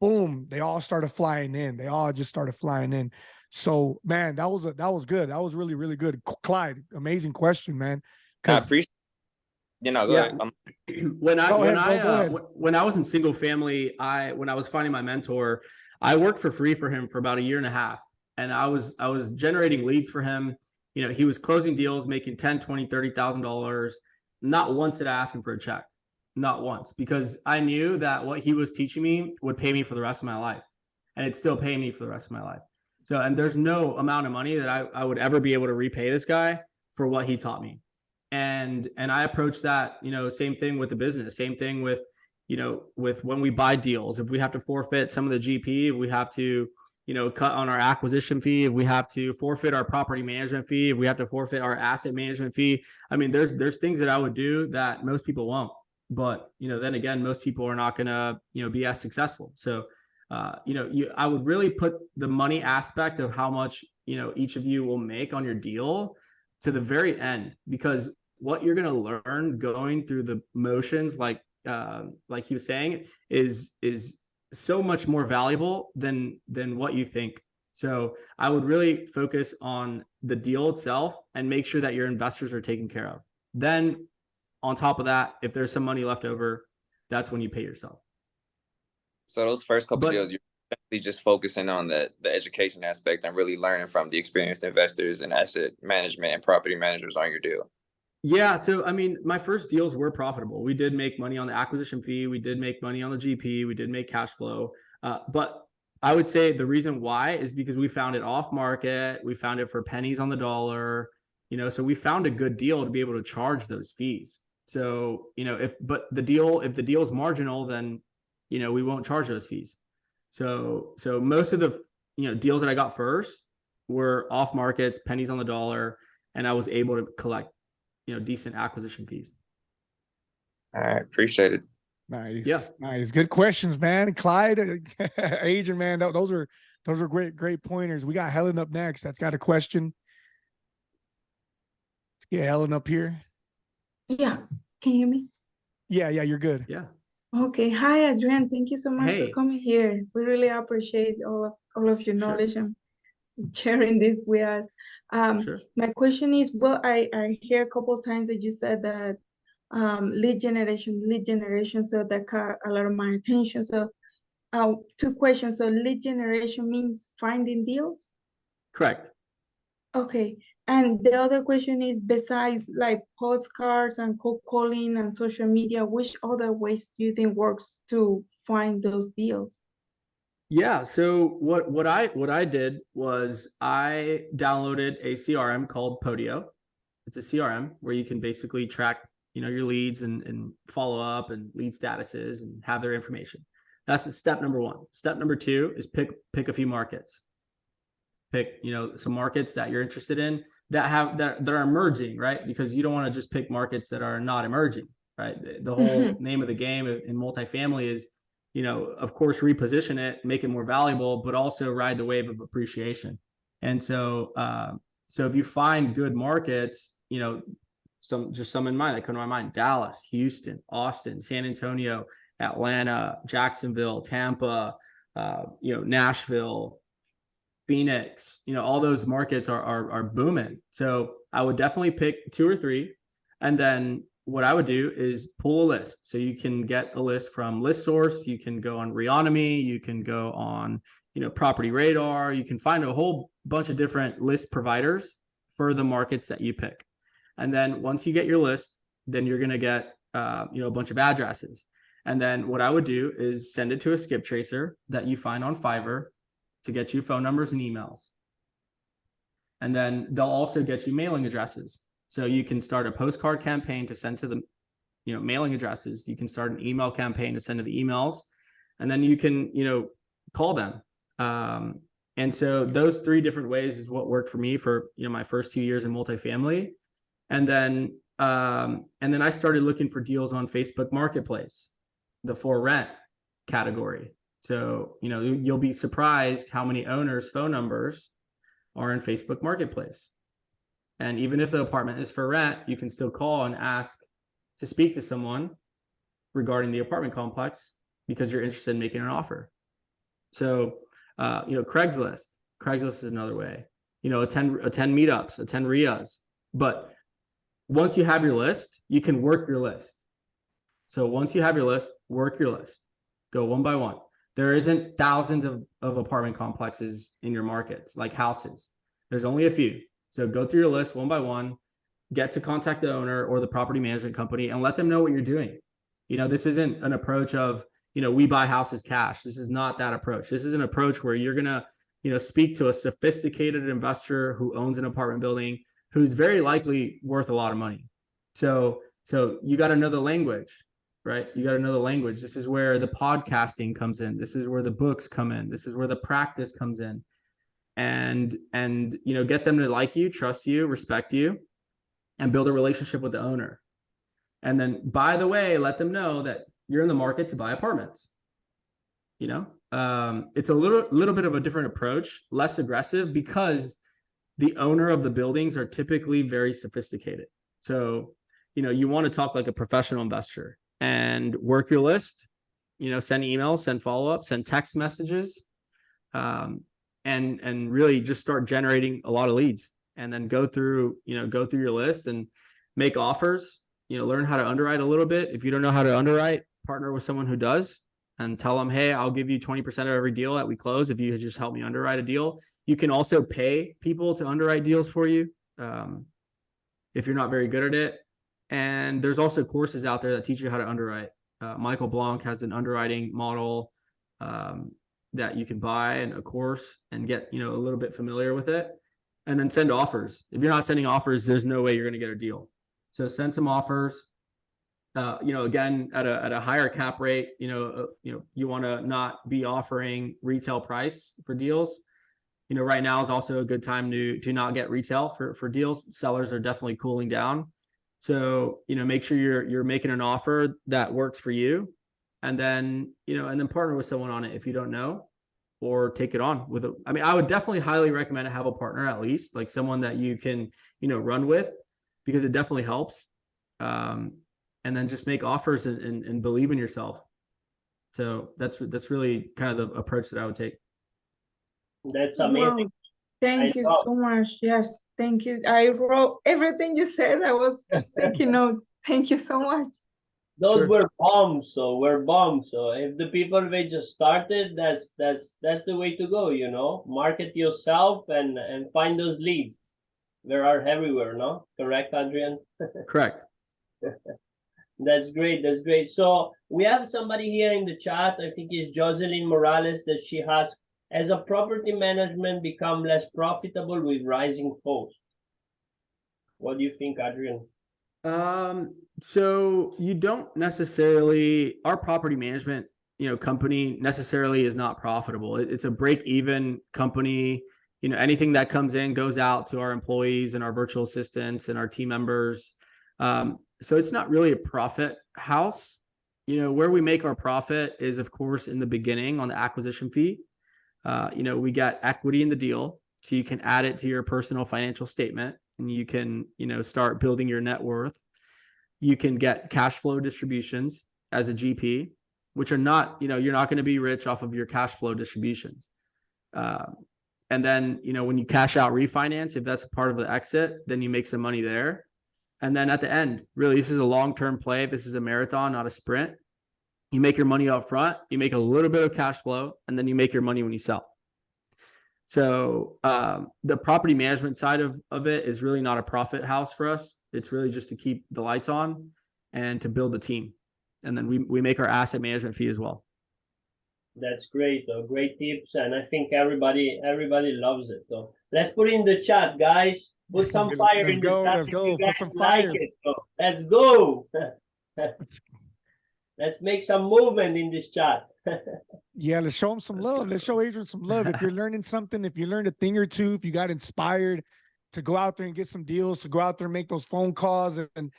boom, they all started flying in. They all just started flying in. So, man, that was good. That was really, really good. Clyde, amazing question, man. I appreciate. You know, go ahead. When I was in single family, when I was finding my mentor, I worked for free for him for about a year and a half, and I was generating leads for him. You know, he was closing deals, making $10,000, $20,000, $30,000. Not once did I ask him for a check. Not once, because I knew that what he was teaching me would pay me for the rest of my life, and it's still paying me for the rest of my life. So, and there's no amount of money that I would ever be able to repay this guy for what he taught me. And I approach that, you know, same thing with the business, same thing with, you know, with when we buy deals, if we have to forfeit some of the GP, if we have to, you know, cut on our acquisition fee, if we have to forfeit our property management fee, if we have to forfeit our asset management fee. I mean, there's things that I would do that most people won't. But, you know, then again, most people are not going to, you know, be as successful. So, you know, I would really put the money aspect of how much, you know, each of you will make on your deal to the very end, because what you're going to learn going through the motions, like he was saying, is so much more valuable than what you think. So I would really focus on the deal itself and make sure that your investors are taken care of. Then on top of that, if there's some money left over, that's when you pay yourself. So those first couple of deals, you're definitely just focusing on the education aspect and really learning from the experienced investors and asset management and property managers on your deal. Yeah. So, I mean, my first deals were profitable. We did make money on the acquisition fee. We did make money on the GP. We did make cash flow. But I would say the reason why is because we found it off market. We found it for pennies on the dollar, you know, so we found a good deal to be able to charge those fees. So, you know, if the deal is marginal, then, you know, we won't charge those fees. So most of the, you know, deals that I got first were off markets, pennies on the dollar, and I was able to collect, you know, decent acquisition fees. All right, appreciate it. Nice. Yeah. Nice. Good questions, man. Clyde, Adrian, man, those are great pointers. We got Helen up next. That's got a question. Let's get Helen up here. Yeah. Can you hear me? Yeah, you're good. Yeah. Okay. Hi, Adrian. Thank you so much Hey. for coming here. We really appreciate all of your knowledge and sharing this with us. Sure. My question is, well, I hear a couple of times that you said that lead generation, so that caught a lot of my attention. So two questions. So lead generation means finding deals? Correct. Okay. And the other question is, besides like postcards and cold calling and social media, which other ways do you think works to find those deals? Yeah. So what I did was I downloaded a CRM called Podio. It's a CRM where you can basically track, you know, your leads and follow up and lead statuses and have their information. That's step number one. Step number two is pick a few markets. Pick, you know, some markets that you're interested in that are emerging, right? Because you don't want to just pick markets that are not emerging, right? The whole name of the game in multifamily is of course, reposition it, make it more valuable, but also ride the wave of appreciation. And so, so if you find good markets, some in mind that come to my mind: Dallas, Houston, Austin, San Antonio, Atlanta, Jacksonville, Tampa, Nashville, Phoenix, all those markets are booming. So I would definitely pick 2 or 3. And then what I would do is pull a list. So you can get a list from ListSource. You can go on Reonomy. You can go on, Property Radar. You can find a whole bunch of different list providers for the markets that you pick. And then once you get your list, then you're going to get, a bunch of addresses. And then what I would do is send it to a skip tracer that you find on Fiverr to get you phone numbers and emails. And then they'll also get you mailing addresses. So you can start a postcard campaign to send to the, mailing addresses. You can start an email campaign to send to the emails, and then you can, call them. And so those 3 different ways is what worked for me for, my first 2 years in multifamily. And then I started looking for deals on Facebook Marketplace, the for rent category. So, you'll be surprised how many owners' phone numbers are in Facebook Marketplace. And even if the apartment is for rent, you can still call and ask to speak to someone regarding the apartment complex because you're interested in making an offer. So, Craigslist is another way, attend meetups, attend RIAs. But once you have your list, you can work your list. So once you have your list, work your list, go one by one. There isn't thousands of apartment complexes in your markets like houses. There's only a few. So go through your list one by one, get to contact the owner or the property management company and let them know what you're doing. This isn't an approach of, we buy houses cash. This is not that approach. This is an approach where you're going to, speak to a sophisticated investor who owns an apartment building, who's very likely worth a lot of money. So you got to know the language, right? You got to know the language. This is where the podcasting comes in. This is where the books come in. This is where the practice comes in. And get them to like you, trust you, respect you, and build a relationship with the owner. And then, by the way, let them know that you're in the market to buy apartments. It's a little bit of a different approach, less aggressive, because the owner of the buildings are typically very sophisticated. So, you want to talk like a professional investor and work your list, send emails, send follow-ups, send text messages, and really just start generating a lot of leads, and then go through your list and make offers, learn how to underwrite a little bit. If you don't know how to underwrite, partner with someone who does and tell them, hey, I'll give you 20% of every deal that we close if you just help me underwrite a deal. You can also pay people to underwrite deals for you if you're not very good at it. And there's also courses out there that teach you how to underwrite. Michael Blanc has an underwriting model that you can buy, and a course, and get a little bit familiar with it, and then send offers. If you're not sending offers, there's no way you're going to get a deal. So send some offers. Again, at a higher cap rate. You want to not be offering retail price for deals. Right now is also a good time to not get retail for deals. Sellers are definitely cooling down. So, make sure you're making an offer that works for you, and then partner with someone on it if you don't know, or take it on with I would definitely highly recommend to have a partner, at least like someone that you can, run with, because it definitely helps. And then just make offers and believe in yourself. So that's really kind of the approach that I would take. That's amazing. Wow. Thank you so much. Yes, thank you. I wrote everything you said. I was just taking notes. Thank you so much. Those were bombs. So if the people they just started, that's the way to go. Market yourself and find those leads. There are everywhere, no? Correct, Adrian? Correct. That's great. That's great. So we have somebody here in the chat. I think it's Jocelyn Morales, that she has, as a property management become less profitable with rising costs. What do you think, Adrian? So you don't necessarily, our property management, company necessarily is not profitable. It's a break-even company. Anything that comes in goes out to our employees and our virtual assistants and our team members. So it's not really a profit house. where we make our profit is, of course, in the beginning on the acquisition fee. We get equity in the deal, so you can add it to your personal financial statement, and you can, start building your net worth. You can get cash flow distributions as a GP, which are not, you're not going to be rich off of your cash flow distributions. And then, when you cash out refinance, if that's a part of the exit, then you make some money there. And then at the end, really, this is a long-term play. This is a marathon, not a sprint. You make your money up front, you make a little bit of cash flow, and then you make your money when you sell. So the property management side of it is really not a profit house for us. It's really just to keep the lights on and to build the team. And then we make our asset management fee as well. That's great, though. Great tips, and I think everybody loves it. So let's put it in the chat, guys. Put some fire in the chat. Let's go. Put some fire. Let's go. Let's make some movement in this chat. Yeah, let's show him some love. Let's show Adrian some love. If you're learning something, if you learned a thing or two, if you got inspired to go out there and get some deals, to go out there and make those phone calls and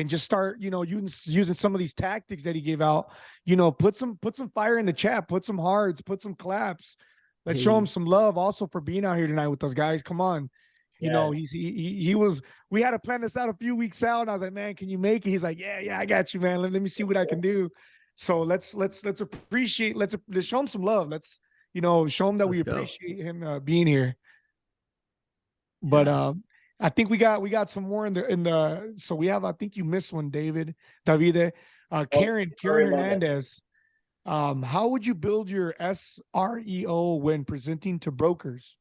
just start, using some of these tactics that he gave out, put some fire in the chat, put some hearts, put some claps. Let's show him some love also for being out here tonight with us, guys. Come on. He was, we had to plan this out a few weeks out, and I was like, man, can you make it? He's like, yeah, I got you, man. Let me see what I can do. So let's appreciate, let's show him some love. Let's, show him that we appreciate him being here. But I think we got some more in the so we have, I think you missed one, Davide. Karen Hernandez. How would you build your SREO when presenting to brokers?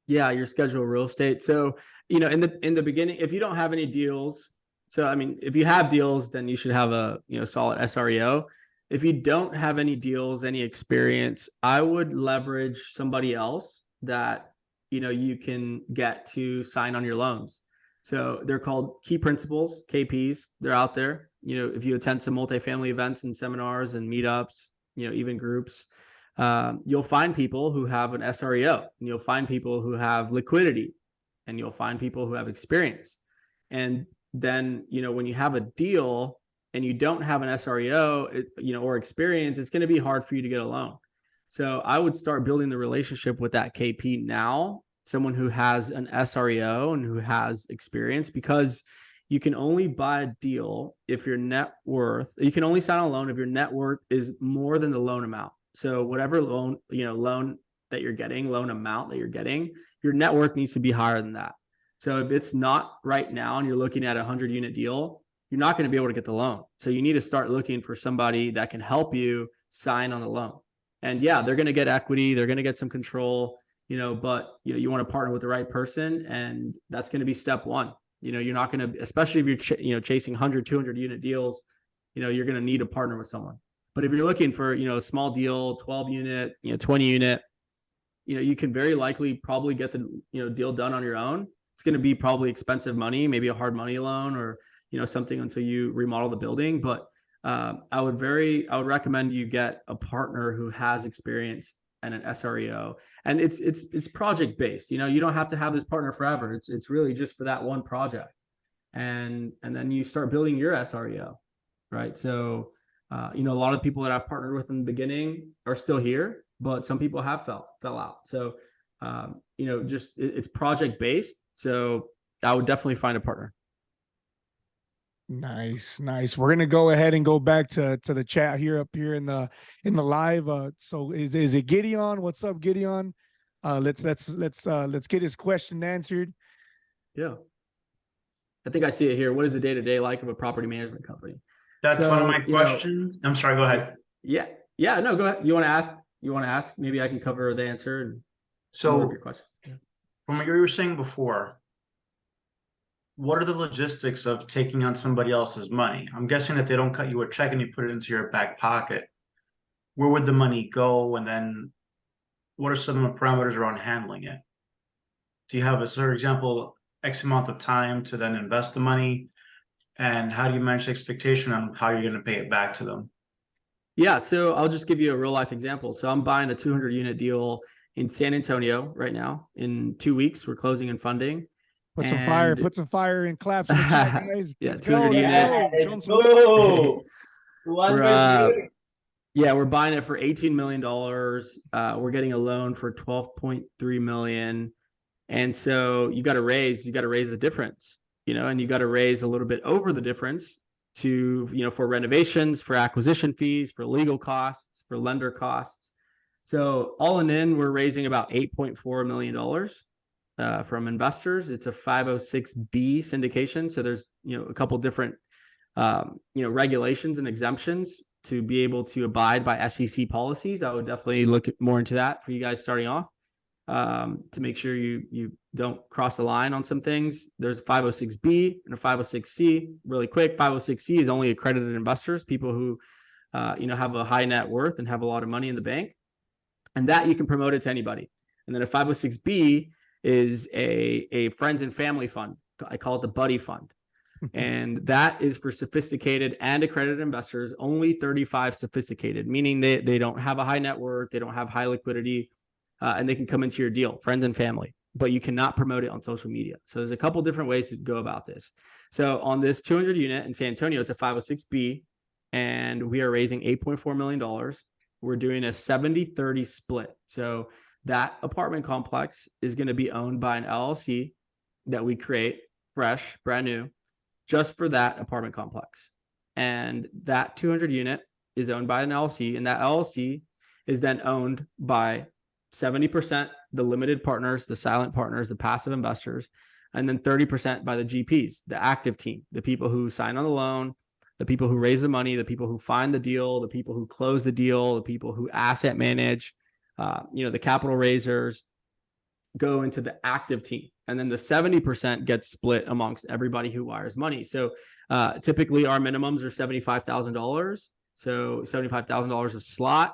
Yeah, your schedule of real estate. So, in the beginning, if you don't have any deals, so I mean, if you have deals, then you should have a solid SREO. If you don't have any deals, any experience, I would leverage somebody else that you can get to sign on your loans. So they're called key principals, KPs. They're out there. If you attend some multifamily events and seminars and meetups, even groups, you'll find people who have an SREO, and you'll find people who have liquidity, and you'll find people who have experience. And then, when you have a deal and you don't have an SREO, or experience, it's going to be hard for you to get a loan. So I would start building the relationship with that KP now, someone who has an SREO and who has experience, because you can only buy a deal if your net worth, you can only sign a loan if your net worth is more than the loan amount. So whatever loan that you're getting, loan amount that you're getting, your net worth needs to be higher than that. So if it's not right now and you're looking at a 100-unit deal, you're not going to be able to get the loan. So you need to start looking for somebody that can help you sign on the loan. And yeah, they're going to get equity, they're going to get some control, but you want to partner with the right person, and that's going to be step one. You're not going to, especially if you're chasing 100, 200-unit deals, you're going to need to partner with someone. But if you're looking for, a small deal, 12-unit, 20-unit, you can very likely probably get the, deal done on your own. It's going to be probably expensive money, maybe a hard money loan or, something until you remodel the building. But I would recommend you get a partner who has experience and an SREO. And it's project based. You don't have to have this partner forever. It's really just for that one project. And then you start building your SREO, right? So a lot of people that I've partnered with in the beginning are still here, but some people have fell out. So it's project based. So I would definitely find a partner. Nice. We're gonna go ahead and go back to the chat here up here in the live. So is it Gideon? What's up, Gideon? Let's get his question answered. Yeah, I think I see it here. What is the day-to-day like of a property management company? That's one of my questions. I'm sorry. Go ahead. Yeah. No, go ahead. You want to ask? Maybe I can cover the answer. And so, your question. From what you were saying before, what are the logistics of taking on somebody else's money? I'm guessing that they don't cut you a check and you put it into your back pocket. Where would the money go? And then what are some of the parameters around handling it? Do you have for example, X amount of time to then invest the money? And how do you manage expectation on how you're going to pay it back to them? Yeah, so I'll just give you a real life example. So I'm buying a 200-unit deal in San Antonio right now. In 2 weeks, we're closing and funding. Put some fire and claps in the chat, guys. Yeah, Let's 200 go, units. Let's go. Yeah, we're buying it for $18 million. We're getting a loan for 12.3 million. And so you got to raise the difference, and you got to raise a little bit over the difference to, for renovations, for acquisition fees, for legal costs, for lender costs. So all in, we're raising about $8.4 million from investors. It's a 506B syndication. So there's, a couple different, regulations and exemptions to be able to abide by SEC policies. I would definitely look more into that for you guys starting off, to make sure you don't cross the line on some things. There's a 506B and a 506C. Really quick, 506C is only accredited investors, people who have a high net worth and have a lot of money in the bank, and that you can promote it to anybody. And then a 506B is a friends and family fund. I call it the buddy fund. And that is for sophisticated and accredited investors, only 35 sophisticated, meaning they don't have a high net worth, they don't have high liquidity, and they can come into your deal, friends and family, but you cannot promote it on social media. So there's a couple different ways to go about this. So on this 200 unit in San Antonio, it's a 506B, and we are raising $8.4 million. We're doing a 70-30 split. So that apartment complex is going to be owned by an LLC that we create fresh, brand new, just for that apartment complex. And that 200 unit is owned by an LLC, and that LLC is then owned by 70% the limited partners, the silent partners, the passive investors, and then 30% by the GPs, the active team, the people who sign on the loan, the people who raise the money, the people who find the deal, the people who close the deal, the people who asset manage, the capital raisers go into the active team. And then the 70% gets split amongst everybody who wires money. So typically our minimums are $75,000. So $75,000 a slot.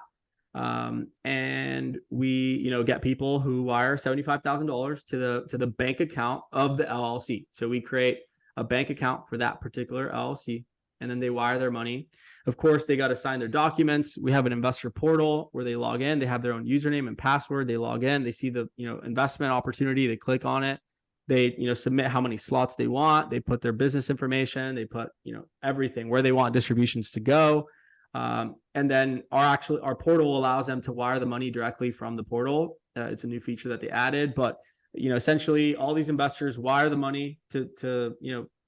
And we, get people who wire $75,000 to the bank account of the LLC. So we create a bank account for that particular LLC, and then they wire their money. Of course, they got to sign their documents. We have an investor portal where they log in. They have their own username and password. They log in. They see the investment opportunity. They click on it. They submit how many slots they want. They put their business information. They put everything where they want distributions to go. And then our portal allows them to wire the money directly from the portal. It's a new feature that they added. But essentially, all these investors wire the money to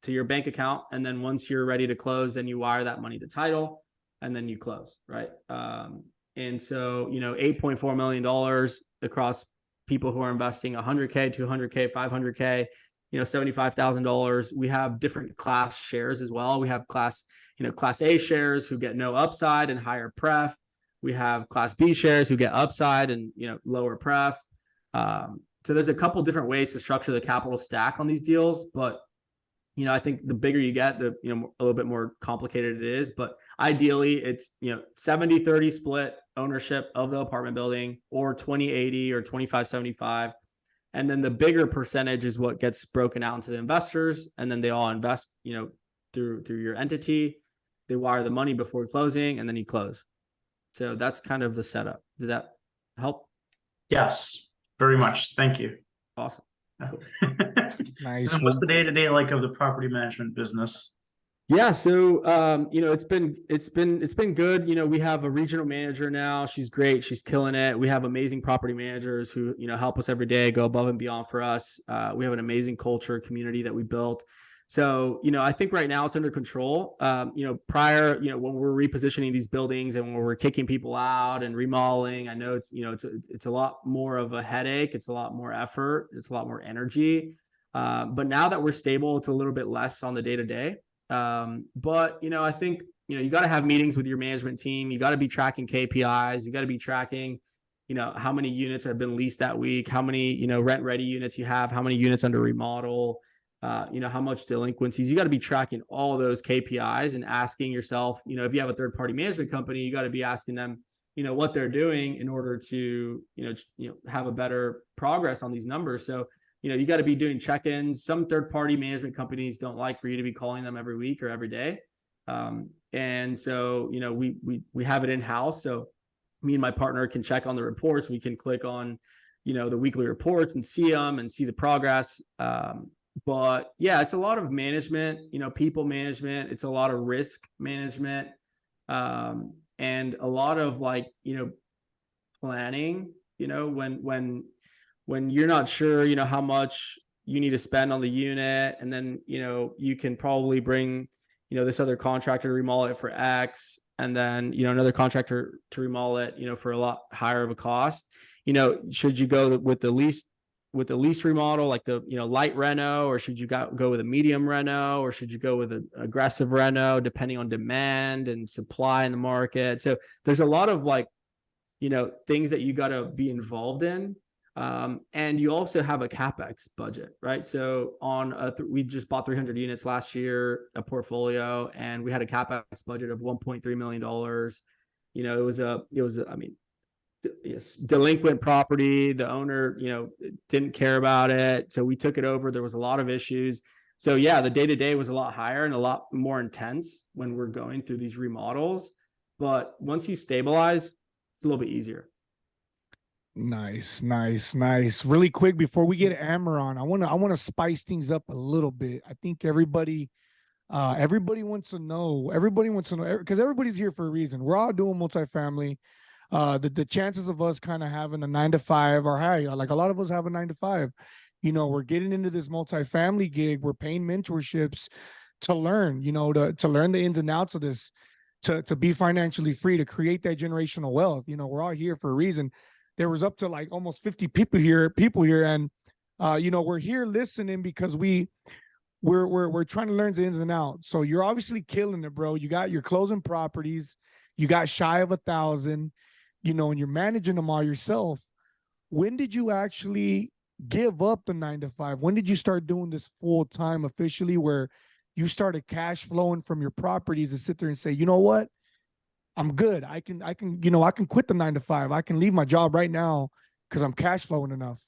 your bank account, and then once you're ready to close, then you wire that money to title, and then you close, right? And so $8.4 million across people who are investing $100K, $200K, $500K, $75,000. We have different class shares as well. We have class A shares who get no upside and higher pref. We have class B shares who get upside and lower pref. So there's a couple different ways to structure the capital stack on these deals, but I think the bigger you get, the a little bit more complicated it is. But ideally, it's 70-30 split ownership of the apartment building, or 20-80 or 25-75. And then the bigger percentage is what gets broken out into the investors, and then they all invest through your entity. They wire the money before closing, and then you close. So that's kind of the setup. Did that help? Yes, very much. Thank you. Awesome. Nice. And what's the day-to-day like of the property management business? Yeah, so it's been good. We have a regional manager now. She's great. She's killing it. We have amazing property managers who help us every day, go above and beyond for us. We have an amazing culture, community that we built. So I think right now it's under control. Prior, when we're repositioning these buildings and when we're kicking people out and remodeling, I know it's a lot more of a headache. It's a lot more effort. It's a lot more energy. But now that we're stable, it's a little bit less on the day-to-day. But I think you got to have meetings with your management team. You got to be tracking KPIs. You got to be tracking how many units have been leased that week, how many rent ready units you have, how many units under remodel, how much delinquencies. You got to be tracking all those KPIs and asking yourself, if you have a third party management company, you got to be asking them what they're doing in order to have a better progress on these numbers. So you got to be doing check-ins. Some third-party management companies don't like for you to be calling them every week or every day. And so, we have it in-house. So me and my partner can check on the reports. We can click on, the weekly reports and see them and see the progress. But yeah, it's a lot of management, people management. It's a lot of risk management. and a lot of like, planning, when you're not sure, how much you need to spend on the unit, and then, you can probably bring, this other contractor to remodel it for X, and then, another contractor to remodel it, for a lot higher of a cost. Should you go with the least remodel, like the, light reno, or should you go with a medium reno, or should you go with an aggressive reno, depending on demand and supply in the market? So there's a lot of like, things that you got to be involved in. And you also have a CapEx budget, right? So we just bought 300 units last year, a portfolio, and we had a CapEx budget of $1.3 million. It was delinquent property. The owner, didn't care about it. So we took it over. There was a lot of issues. So yeah, the day-to-day was a lot higher and a lot more intense when we're going through these remodels. But once you stabilize, it's a little bit easier. Nice. Really quick before we get Amber on, I want to spice things up a little bit. I think everybody wants to know because everybody's here for a reason. We're all doing multifamily. The chances of us kind of having a 9-to-5 are high. Like a lot of us have a 9-to-5. We're getting into this multifamily gig. We're paying mentorships to learn, to learn the ins and outs of this, to be financially free, to create that generational wealth. We're all here for a reason. There was up to like almost 50 people here, and we're here listening because we're trying to learn the ins and outs. So you're obviously killing it, bro. You got your closing properties, you got shy of 1,000, and you're managing them all yourself. When did you actually give up the 9-to-5? When did you start doing this full time officially, where you started cash flowing from your properties to sit there and say, you know what? I'm good. I can quit the 9-to-5. I can leave my job right now because I'm cash flowing enough.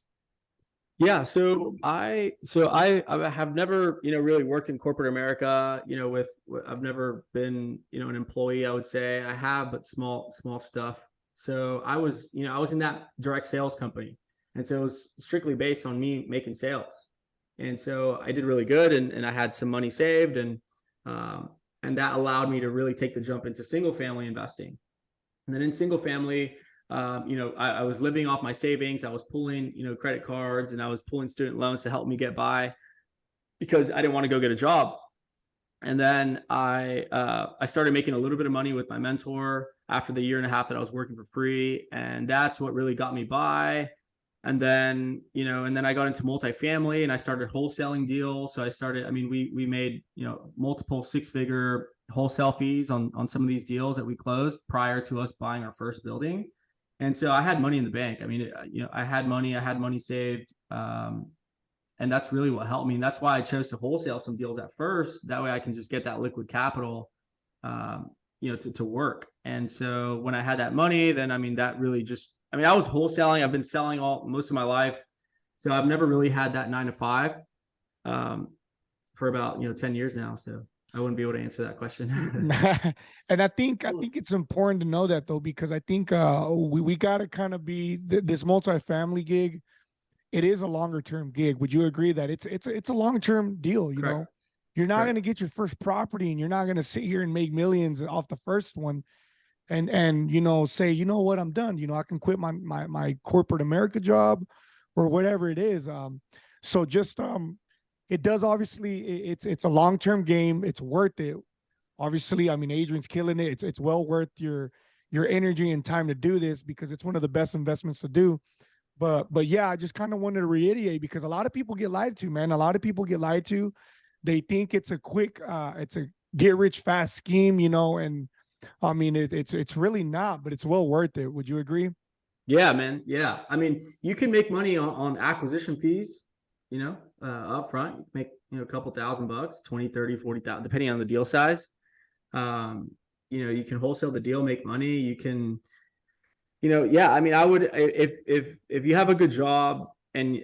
Yeah. So I have never, really worked in corporate America, I've never been, an employee, I would say. I have, but small stuff. So I was in that direct sales company. And so it was strictly based on me making sales. And so I did really good, and I had some money saved, and that allowed me to really take the jump into single family investing. And then in single family, I was living off my savings. I was pulling, credit cards, and I was pulling student loans to help me get by because I didn't want to go get a job. And then I started making a little bit of money with my mentor after the 1.5 years that I was working for free. And that's what really got me by. And then, I got into multifamily, and I started wholesaling deals. So we made, multiple 6-figure wholesale fees on some of these deals that we closed prior to us buying our first building. And so I had money in the bank. I had money saved. And that's really what helped me. And that's why I chose to wholesale some deals at first. That way I can just get that liquid capital, to work. And so when I had that money, then, that really just, I was wholesaling. I've been selling most of my life. So I've never really had that 9-to-5 for about, 10 years now. So I wouldn't be able to answer that question. And I think it's important to know that, though, because I think we got to kind of be this multifamily gig. It is a longer term gig. Would you agree that it's a long term deal? Correct. You're not going to get your first property, and you're not going to sit here and make millions off the first one. And say, you know what, I'm done. I can quit my corporate America job or whatever it is. So just it does, obviously it's a long-term game. It's worth it. Obviously, Adrian's killing it. It's well worth your energy and time to do this, because it's one of the best investments to do. But yeah, I just kind of wanted to reiterate, because a lot of people get lied to, man. A lot of people get lied to. They think it's a quick, it's a get rich fast scheme, and it's really not, but it's well worth it. Would you agree? Yeah, man. Yeah. You can make money on acquisition fees, up front. You can make, a couple $1,000, 20, 30, 40,000, depending on the deal size. You can wholesale the deal, make money. You can, yeah, I would, if you have a good job and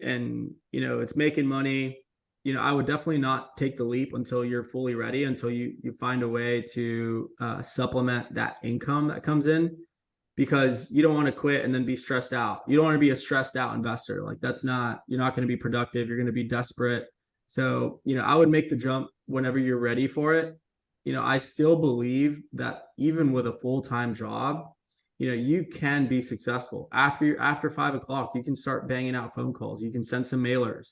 it's making money, I would definitely not take the leap until you're fully ready, until you find a way to supplement that income that comes in, because you don't want to quit and then be stressed out. You don't want to be a stressed out investor. Like you're not going to be productive. You're going to be desperate. So, I would make the jump whenever you're ready for it. I still believe that even with a full-time job, you can be successful after 5 o'clock. You can start banging out phone calls. You can send some mailers.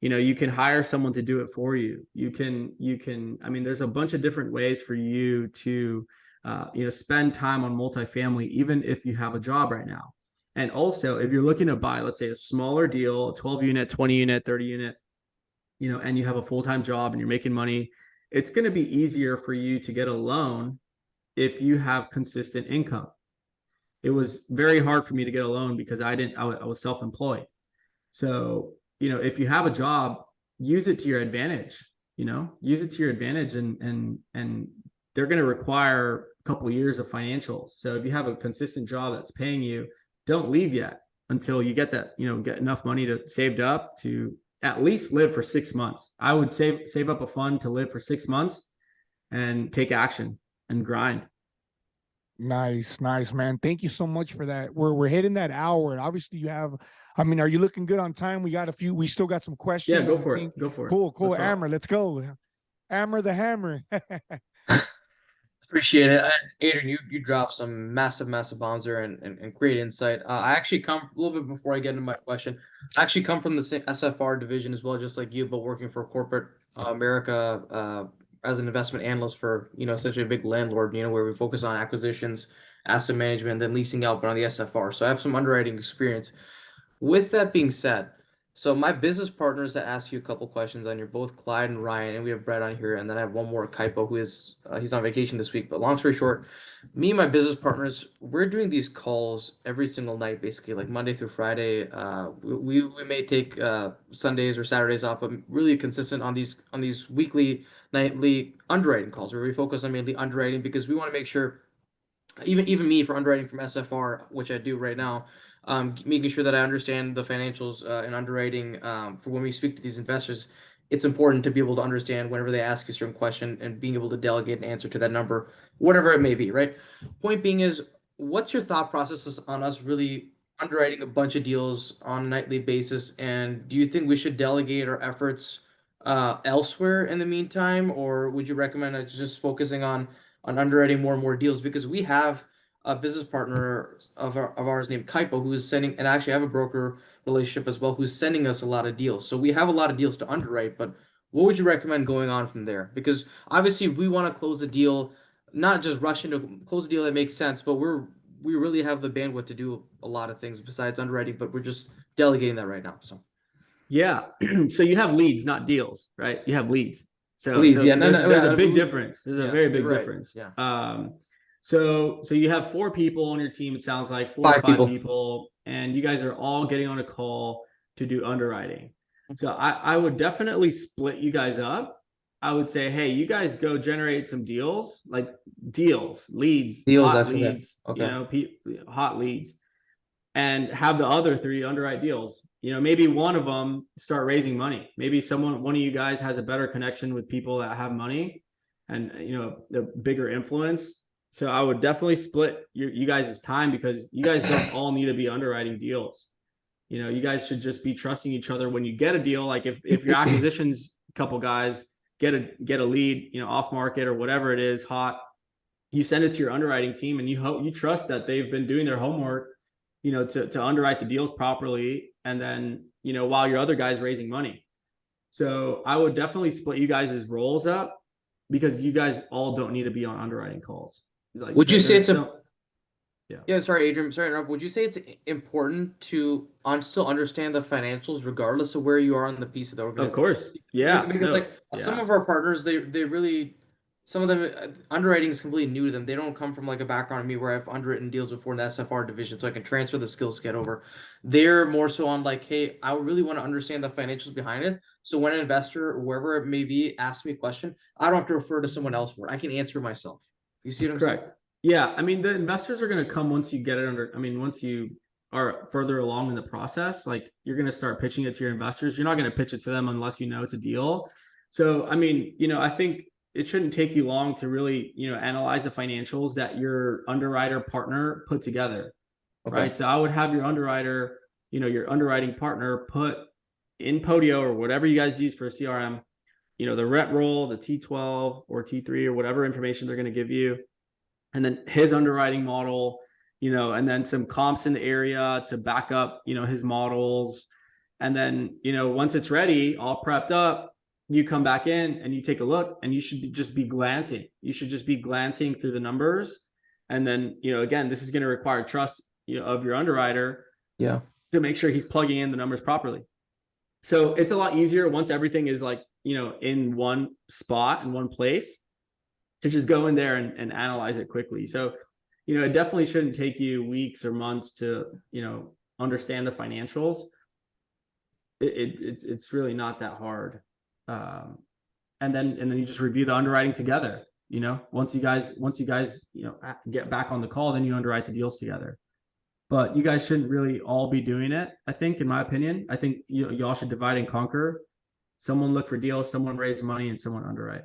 You can hire someone to do it for you. You can, I mean, there's a bunch of different ways for you to, spend time on multifamily, even if you have a job right now. And also, if you're looking to buy, let's say, a smaller deal, a 12 unit, 20 unit, 30 unit, and you have a full-time job and you're making money, it's going to be easier for you to get a loan if you have consistent income. It was very hard for me to get a loan because I was self-employed. So, if you have a job, use it to your advantage, use it to your advantage, and they're going to require a couple of years of financials. So if you have a consistent job that's paying you, don't leave yet until you get that, get enough money to saved up to at least live for 6 months. I would save up a fund to live for 6 months and take action and grind. Nice, man. Thank you so much for that. We're hitting that hour. Obviously, are you looking good on time? We still got some questions. Yeah, go for it. Cool. Amber, let's go. Amber the hammer. Appreciate it. Adrian, you dropped some massive bombs there and great insight. I actually come a little bit before I get into my question. I actually come from the SFR division as well, just like you, but working for corporate America as an investment analyst for, essentially a big landlord, where we focus on acquisitions, asset management, then leasing out, but on the SFR. So I have some underwriting experience. With that being said, so my business partners that asked you a couple questions on, you're both Clyde and Ryan, and we have Brett on here, and then I have one more, Kaipo, who is he's on vacation this week. But long story short, me and my business partners, we're doing these calls every single night, basically, like Monday through Friday. We may take Sundays or Saturdays off, but really consistent on these weekly, nightly underwriting calls, where we focus on mainly underwriting, because we want to make sure, even me for underwriting from SFR, which I do right now, making sure that I understand the financials and underwriting for when we speak to these investors. It's important to be able to understand whenever they ask you a certain question and being able to delegate an answer to that number, whatever it may be, right? Point being is, what's your thought process on us really underwriting a bunch of deals on a nightly basis? And do you think we should delegate our efforts elsewhere in the meantime, or would you recommend just focusing on underwriting more and more deals? Because we have a business partner of ours named Kaipo, who is sending, and actually I have a broker relationship as well, who's sending us a lot of deals. So we have a lot of deals to underwrite, but what would you recommend going on from there? Because obviously we want to close a deal, not just rush into close a deal that makes sense, but we really have the bandwidth to do a lot of things besides underwriting, but we're just delegating that right now. So yeah. So you have leads, not deals, right? You have leads. So leads, yeah. There's a big difference. There's a very big right. difference. Yeah. So you have 4 people on your team, it sounds like, 4 or 5 people, and you guys are all getting on a call to do underwriting. So I would definitely split you guys up. I would say, hey, you guys go generate some deals, like leads, hot leads, hot leads, and have the other 3 underwrite deals. Maybe one of them start raising money. Maybe one of you guys has a better connection with people that have money and, the bigger influence. So I would definitely split you guys' time, because you guys don't all need to be underwriting deals. You guys should just be trusting each other when you get a deal. Like if your acquisitions couple guys get a lead, off market or whatever it is, hot, you send it to your underwriting team, and you trust that they've been doing their homework, to underwrite the deals properly, and then, while your other guy's raising money. So I would definitely split you guys' roles up, because you guys all don't need to be on underwriting calls. Like, would you say it's yeah, sorry, Adrian, sorry to interrupt. Would you say it's important to still understand the financials regardless of where you are on the piece of the organization? Of course. Yeah. Because some of our partners, they really, some of them, underwriting is completely new to them. They don't come from like a background of me where I've underwritten deals before in the SFR division, so I can transfer the skills to get over. They're more so on like, hey, I really want to understand the financials behind it. So when an investor or whoever it may be asks me a question, I don't have to refer to someone else for it. I can answer myself. You see what I'm saying? Correct. Yeah. I mean, the investors are going to come once you get it under, once you are further along in the process, like you're going to start pitching it to your investors. You're not going to pitch it to them unless it's a deal. So, I think it shouldn't take you long to really, analyze the financials that your underwriter partner put together. Okay. Right. So I would have your underwriter, your underwriting partner put in Podio or whatever you guys use for a CRM, the rent roll, the T12 or T3 or whatever information they're going to give you, and then his underwriting model, and then some comps in the area to back up, his models. And then, once it's ready, all prepped up, you come back in and you take a look, and you should just be glancing. You should just be glancing through the numbers. And then, again, this is going to require trust of your underwriter Yeah. to make sure he's plugging in the numbers properly. So it's a lot easier once everything is like, in one spot, in one place, to just go in there and analyze it quickly. So, it definitely shouldn't take you weeks or months to, understand the financials. It's really not that hard. And then you just review the underwriting together. Once you guys, get back on the call, then you underwrite the deals together. But you guys shouldn't really all be doing it. I think, in my opinion, y'all should divide and conquer. Someone look for deals, someone raise money, and someone underwrite.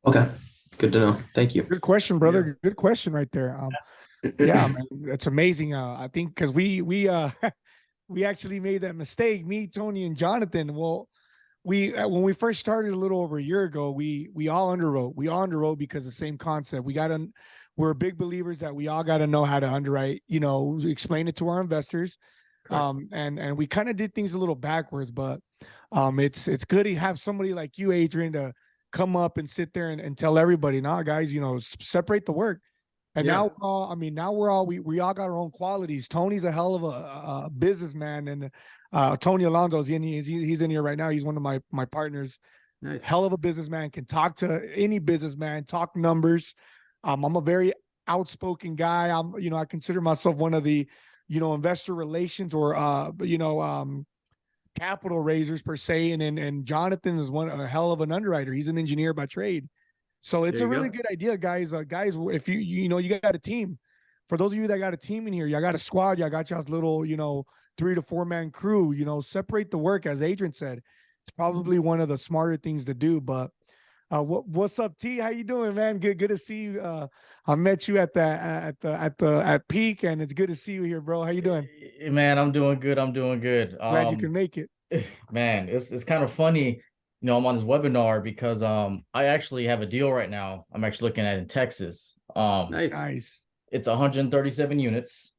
Okay. Good to know. Thank you. Good question, brother. Yeah. Good question right there. Yeah, man, it's amazing. I think because we actually made that mistake, me, Tony, and Jonathan. Well, when we first started a little over a year ago, we all underwrote. We all underwrote because of the same concept. We're big believers that we all got to know how to underwrite. Explain it to our investors, and we kind of did things a little backwards. But it's good to have somebody like you, Adrian, to come up and sit there and tell everybody, nah, guys, separate the work. And now we're all we all got our own qualities. Tony's a hell of a businessman, and Tony Alonso's he's in here right now. He's one of my partners. Nice. Hell of a businessman, can talk to any businessman, talk numbers. I'm a very outspoken guy. I consider myself one of the, investor relations or capital raisers per se. And Jonathan is a hell of an underwriter. He's an engineer by trade. So it's a really good idea, guys. Guys, if you got a team. For those of you that got a team in here, y'all got a squad, y'all got y'all's little, 3 to 4 man crew, separate the work, as Adrian said. It's probably one of the smarter things to do. But what's up, T? How you doing, man? Good to see you. I met you at Peak, and it's good to see you here, bro. How you doing? Man, I'm doing good. Glad you can make it. Man, it's kind of funny. I'm on this webinar because I actually have a deal right now. I'm actually looking at in Texas. Nice. It's 137 units.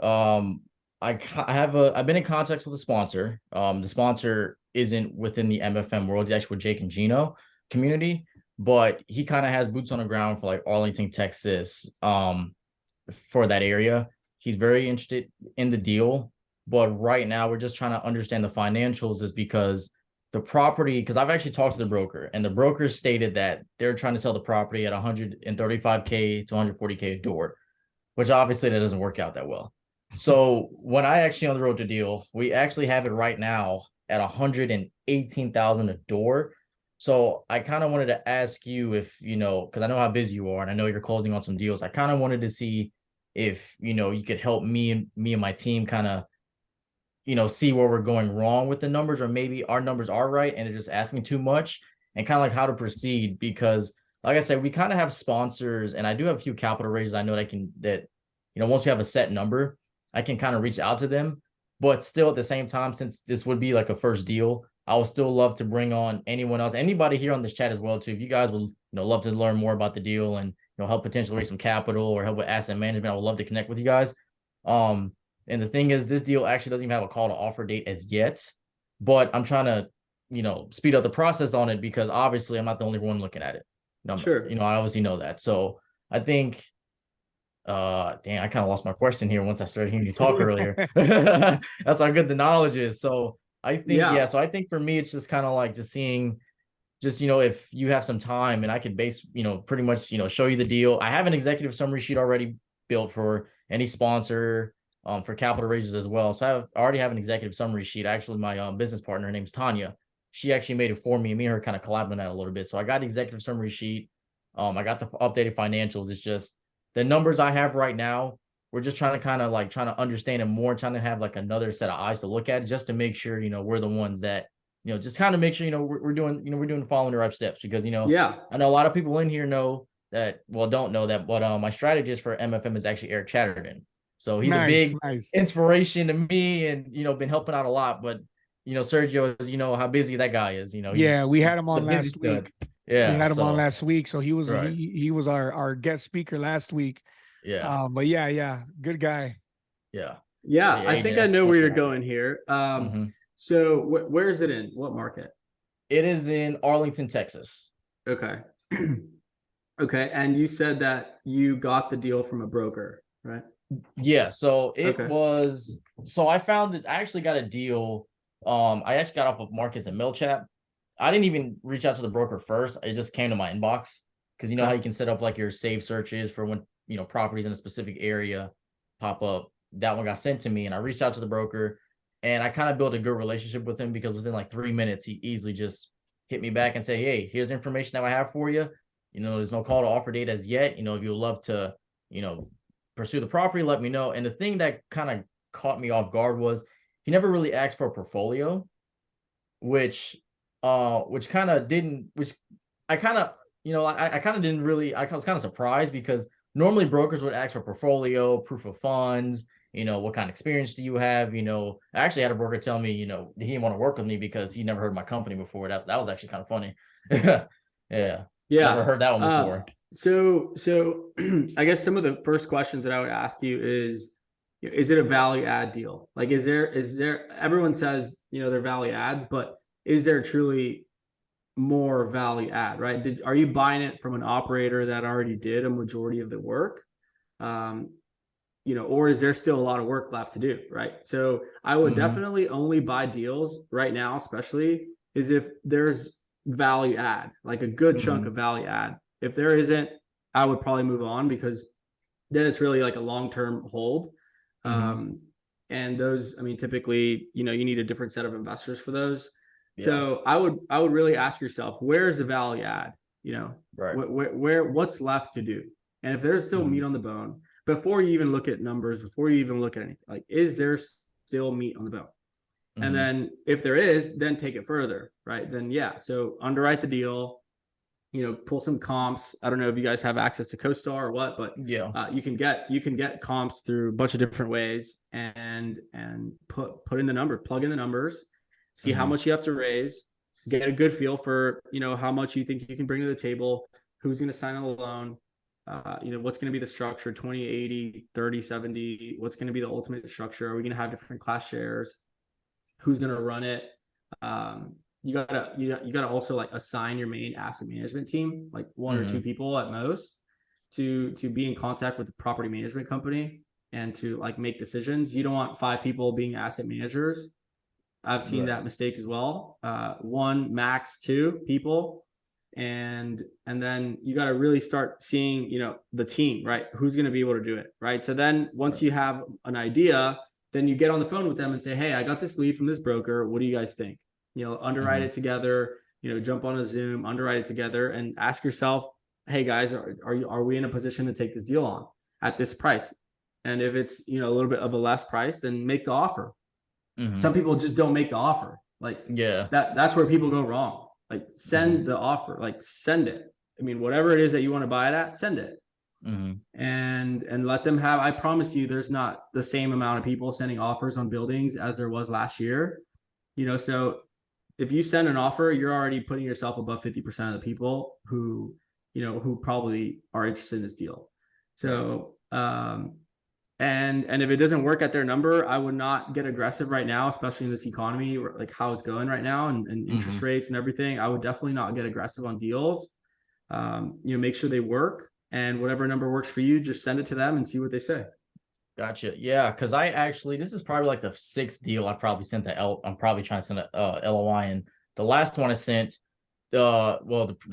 I've been in contact with the sponsor. The sponsor isn't within the MFM world. He's actually with Jake and Gino community, but he kind of has boots on the ground for like Arlington, Texas, for that area. He's very interested in the deal, but right now we're just trying to understand the financials, is because the property, because I've actually talked to the broker, and the broker stated that they're trying to sell the property at $135K to $140K a door, which obviously that doesn't work out that well. So when I actually underwrote the deal, we actually have it right now at $118,000 a door. So I kind of wanted to ask you if, because I know how busy you are, and I know you're closing on some deals. I kind of wanted to see if, you could help me and my team kind of, see where we're going wrong with the numbers, or maybe our numbers are right and they're just asking too much, and kind of like how to proceed. Because like I said, we kind of have sponsors, and I do have a few capital raises. I know that once we have a set number, I can kind of reach out to them. But still, at the same time, since this would be like a first deal, I would still love to bring on anyone else, anybody here on this chat as well too. If you guys would love to learn more about the deal and help potentially raise some capital or help with asset management, I would love to connect with you guys. And the thing is, this deal actually doesn't even have a call to offer date as yet, but I'm trying to speed up the process on it, because obviously I'm not the only one looking at it. Sure. I obviously know that. So I think I kind of lost my question here once I started hearing you talk earlier. That's how good the knowledge is. So I think, so I think for me, it's just kind of like just seeing, if you have some time and I could pretty much, show you the deal. I have an executive summary sheet already built for any sponsor, for capital raises as well. So I already have an executive summary sheet. Actually, my business partner, her name's Tanya. She actually made it for me, and me and her kind of collabed on that a little bit. So I got the executive summary sheet. I got the updated financials. It's just the numbers I have right now. We're just trying to understand it more, trying to have like another set of eyes to look at, just to make sure, we're the ones that, just kind of make sure, we're doing following the right steps, because, I know a lot of people in here don't know that, but my strategist for MFM is actually Eric Chatterton. So he's a big inspiration to me, and, been helping out a lot. But, Sergio is, how busy that guy is. Yeah, we had him he's on a busy last week. stud. Yeah, we had him on so, last week, so he was right. he was our guest speaker last week. Yeah. But yeah, good guy. Yeah. Yeah, So, yeah, I Adrian, think I that's know where what you're happened. going here. Mhm. So where is it in? What market? It is in Arlington, Texas. Okay. Okay, and you said that you got the deal from a broker, right? Yeah, so it Okay. was I found that I actually got a deal. I actually got off of Marcus and Millchap. I didn't even reach out to the broker first. It just came to my inbox because you know how you can set up like your save searches for when properties in a specific area pop up. That one got sent to me, and I reached out to the broker, and I kind of built a good relationship with him because within like 3 minutes, he easily just hit me back and say, "Hey, here's the information that I have for you. There's no call to offer date as yet. If you'd love to, pursue the property, let me know." And the thing that kind of caught me off guard was he never really asked for a portfolio, which kind of didn't, which I kind of, I kind of didn't really, I was kind of surprised because normally brokers would ask for portfolio, proof of funds, what kind of experience do you have? I actually had a broker tell me, he didn't want to work with me because he never heard my company before. That was actually kind of funny. Yeah. Never heard that one before. So I guess some of the first questions that I would ask you is it a value add deal? Like, is there, everyone says, they're value adds, but is there truly more value add, right? Are you buying it from an operator that already did a majority of the work? Or is there still a lot of work left to do, right? So I would definitely only buy deals right now, especially is if there's value add, like a good chunk of value add. If there isn't, I would probably move on because then it's really like a long-term hold. And those, typically, you need a different set of investors for those. Yeah. So I would really ask yourself, where's the value add? Right. What's left to do? And if there's still meat on the bone, before you even look at numbers, before you even look at anything, like, is there still meat on the bone? And then if there is, then take it further, right? Then yeah, so underwrite the deal, pull some comps. I don't know if you guys have access to CoStar or what, but yeah, you can get comps through a bunch of different ways and put in the number, plug in the numbers, see how much you have to raise, get a good feel for how much you think you can bring to the table, who's going to sign on the loan, what's going to be the structure, 20/80, 30/70, what's going to be the ultimate structure? Are we going to have different class shares? Who's going to run it? You gotta also like assign your main asset management team, like one or two people at most, to be in contact with the property management company and to like make decisions. You don't want 5 people being asset managers. I've seen that mistake as well. 1 max 2 people, and then you got to really start seeing the team, right? Who's going to be able to do it, right? So then once you have an idea, then you get on the phone with them and say, "Hey, I got this lead from this broker. What do you guys think?" Underwrite it together, jump on a Zoom, underwrite it together, and ask yourself, "Hey guys, are we in a position to take this deal on at this price?" And if it's, a little bit of a less price, then make the offer. Some people just don't make the offer. Like, that's where people go wrong. Like, send the offer, like send it. Whatever it is that you want to buy it at, send it. And let them have, I promise you, there's not the same amount of people sending offers on buildings as there was last year. So if you send an offer, you're already putting yourself above 50% of the people who probably are interested in this deal. So, and if it doesn't work at their number, I would not get aggressive right now, especially in this economy, like how it's going right now and interest rates and everything. I would definitely not get aggressive on deals. Make sure they work, and whatever number works for you, just send it to them and see what they say. Gotcha. Yeah, because this is probably like the 6th deal I probably sent I'm probably trying to send a LOI, and the last one I sent, the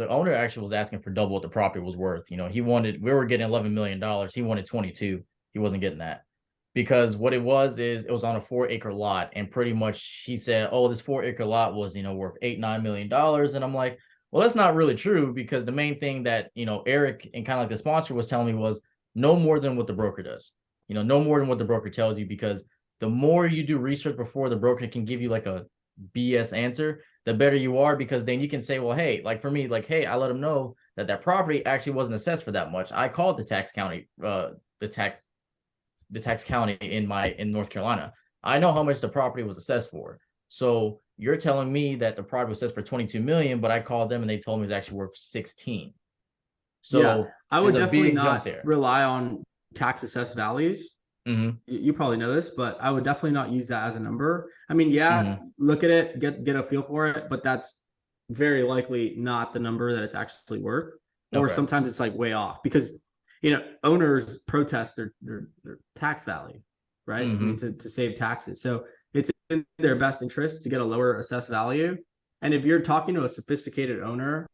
owner actually was asking for double what the property was worth. We were getting $11 million. He wanted 22. He wasn't getting that because what it was on a 4-acre lot, and pretty much he said, "Oh, this 4-acre lot was worth $8-9 million," and I'm like, well, that's not really true, because the main thing that Eric and kind of like the sponsor was telling me was no more than what the broker does. No more than what the broker tells you, because the more you do research before the broker can give you like a BS answer, the better you are, because then you can say, well, hey, like for me, like, hey, I let them know that property actually wasn't assessed for that much. I called the tax county, the tax county in North Carolina. I know how much the property was assessed for. So you're telling me that the product was set for 22 million, but I called them and they told me it's actually worth 16. So yeah, I would there's a definitely big jump not there. rely on tax assessed values. Mm-hmm. You probably know this, but I would definitely not use that as a number. I mean, yeah, Mm-hmm. look at it, get a feel for it, but that's very likely not the number that it's actually worth. Or Okay. sometimes it's like way off because owners protest their tax value, right? I mean, to save taxes. So it's in their best interest to get a lower assessed value. And if you're talking to a sophisticated owner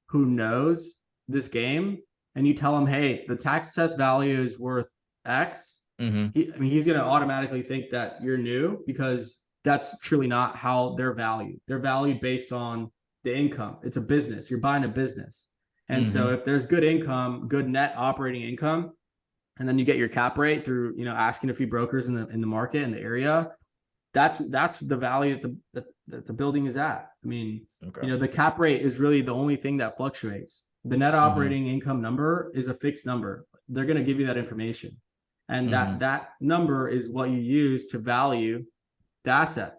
who knows this game and you tell him, hey, the tax assessed value is worth X, he's going to automatically think that you're new because that's truly not how they're valued. They're valued based on the income. It's a business. You're buying a business. And so if there's good income, good net operating income, and then you get your cap rate through, asking a few brokers in the market in the area, that's the value that the building is at. I mean, the cap rate is really the only thing that fluctuates. The net operating income number is a fixed number. They're going to give you that information. And that number is what you use to value the asset.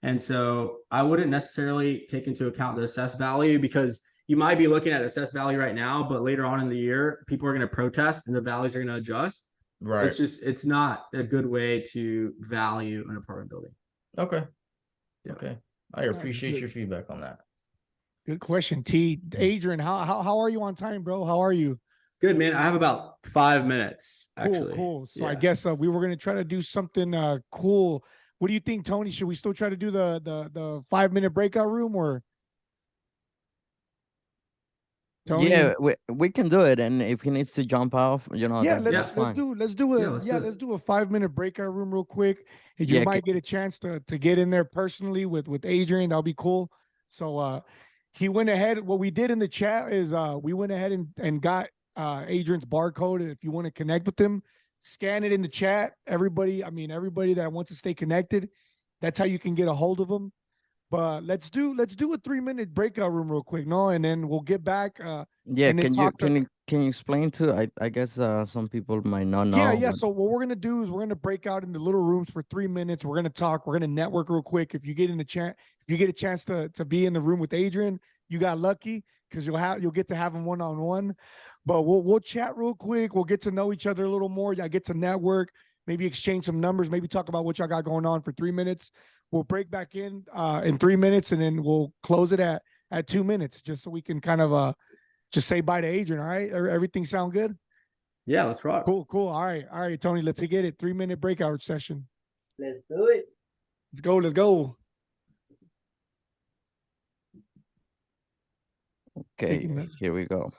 And so I wouldn't necessarily take into account the assessed value because you might be looking at assessed value right now, but later on in the year, people are going to protest and the values are going to adjust. Right. It's not a good way to value an apartment building. Okay. Yeah. Okay. I appreciate your feedback on that. Good question, T. Adrian, how are you on time, bro? How are you? Good, man. I have about 5 minutes, actually. Cool. So I guess we were gonna try to do something cool. What do you think, Tony? Should we still try to do the 5-minute breakout room or Tony? Yeah, we can do it, and if he needs to jump off, that's fine. Let's do a 5-minute breakout room real quick. And you Yeah, might get a chance to get in there personally with Adrian. That'll be cool. So he went ahead. What we did in the chat is we went ahead and got Adrian's barcode. And if you want to connect with him, scan it in the chat. Everybody that wants to stay connected, that's how you can get a hold of him. But let's do a 3-minute breakout room real quick, no, and then we'll get back. Yeah, and then can you explain to I guess some people might not know. Yeah. So what we're gonna do is we're gonna break out into little rooms for 3 minutes. We're gonna talk. We're gonna network real quick. If you get a chance to be in the room with Adrian, you got lucky because you'll get to have him one-on-one. But we'll chat real quick. We'll get to know each other a little more. Y'all get to network, maybe exchange some numbers, maybe talk about what y'all got going on for 3 minutes. We'll break back in 3 minutes, and then we'll close it at 2 minutes, just so we can kind of just say bye to Adrian. All right, everything sound good? Yeah, let's rock. Cool. All right, Tony, let's get it. 3-minute breakout session. Let's do it. Let's go. Okay, here we go.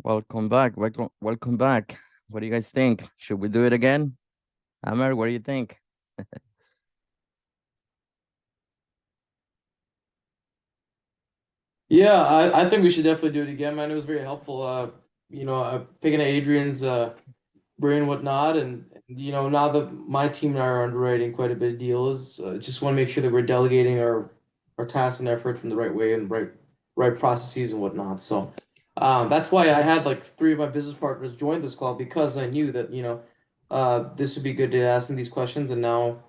Welcome back. Welcome back. What do you guys think? Should we do it again? Amer, what do you think? Yeah, I think we should definitely do it again, man. It was very helpful. Picking at Adrian's brain and whatnot, and now that my team and I are underwriting quite a bit of deals, just want to make sure that we're delegating our tasks and efforts in the right way and right processes and whatnot. So, that's why I had like 3 of my business partners join this call, because I knew that this would be good to ask them these questions, and now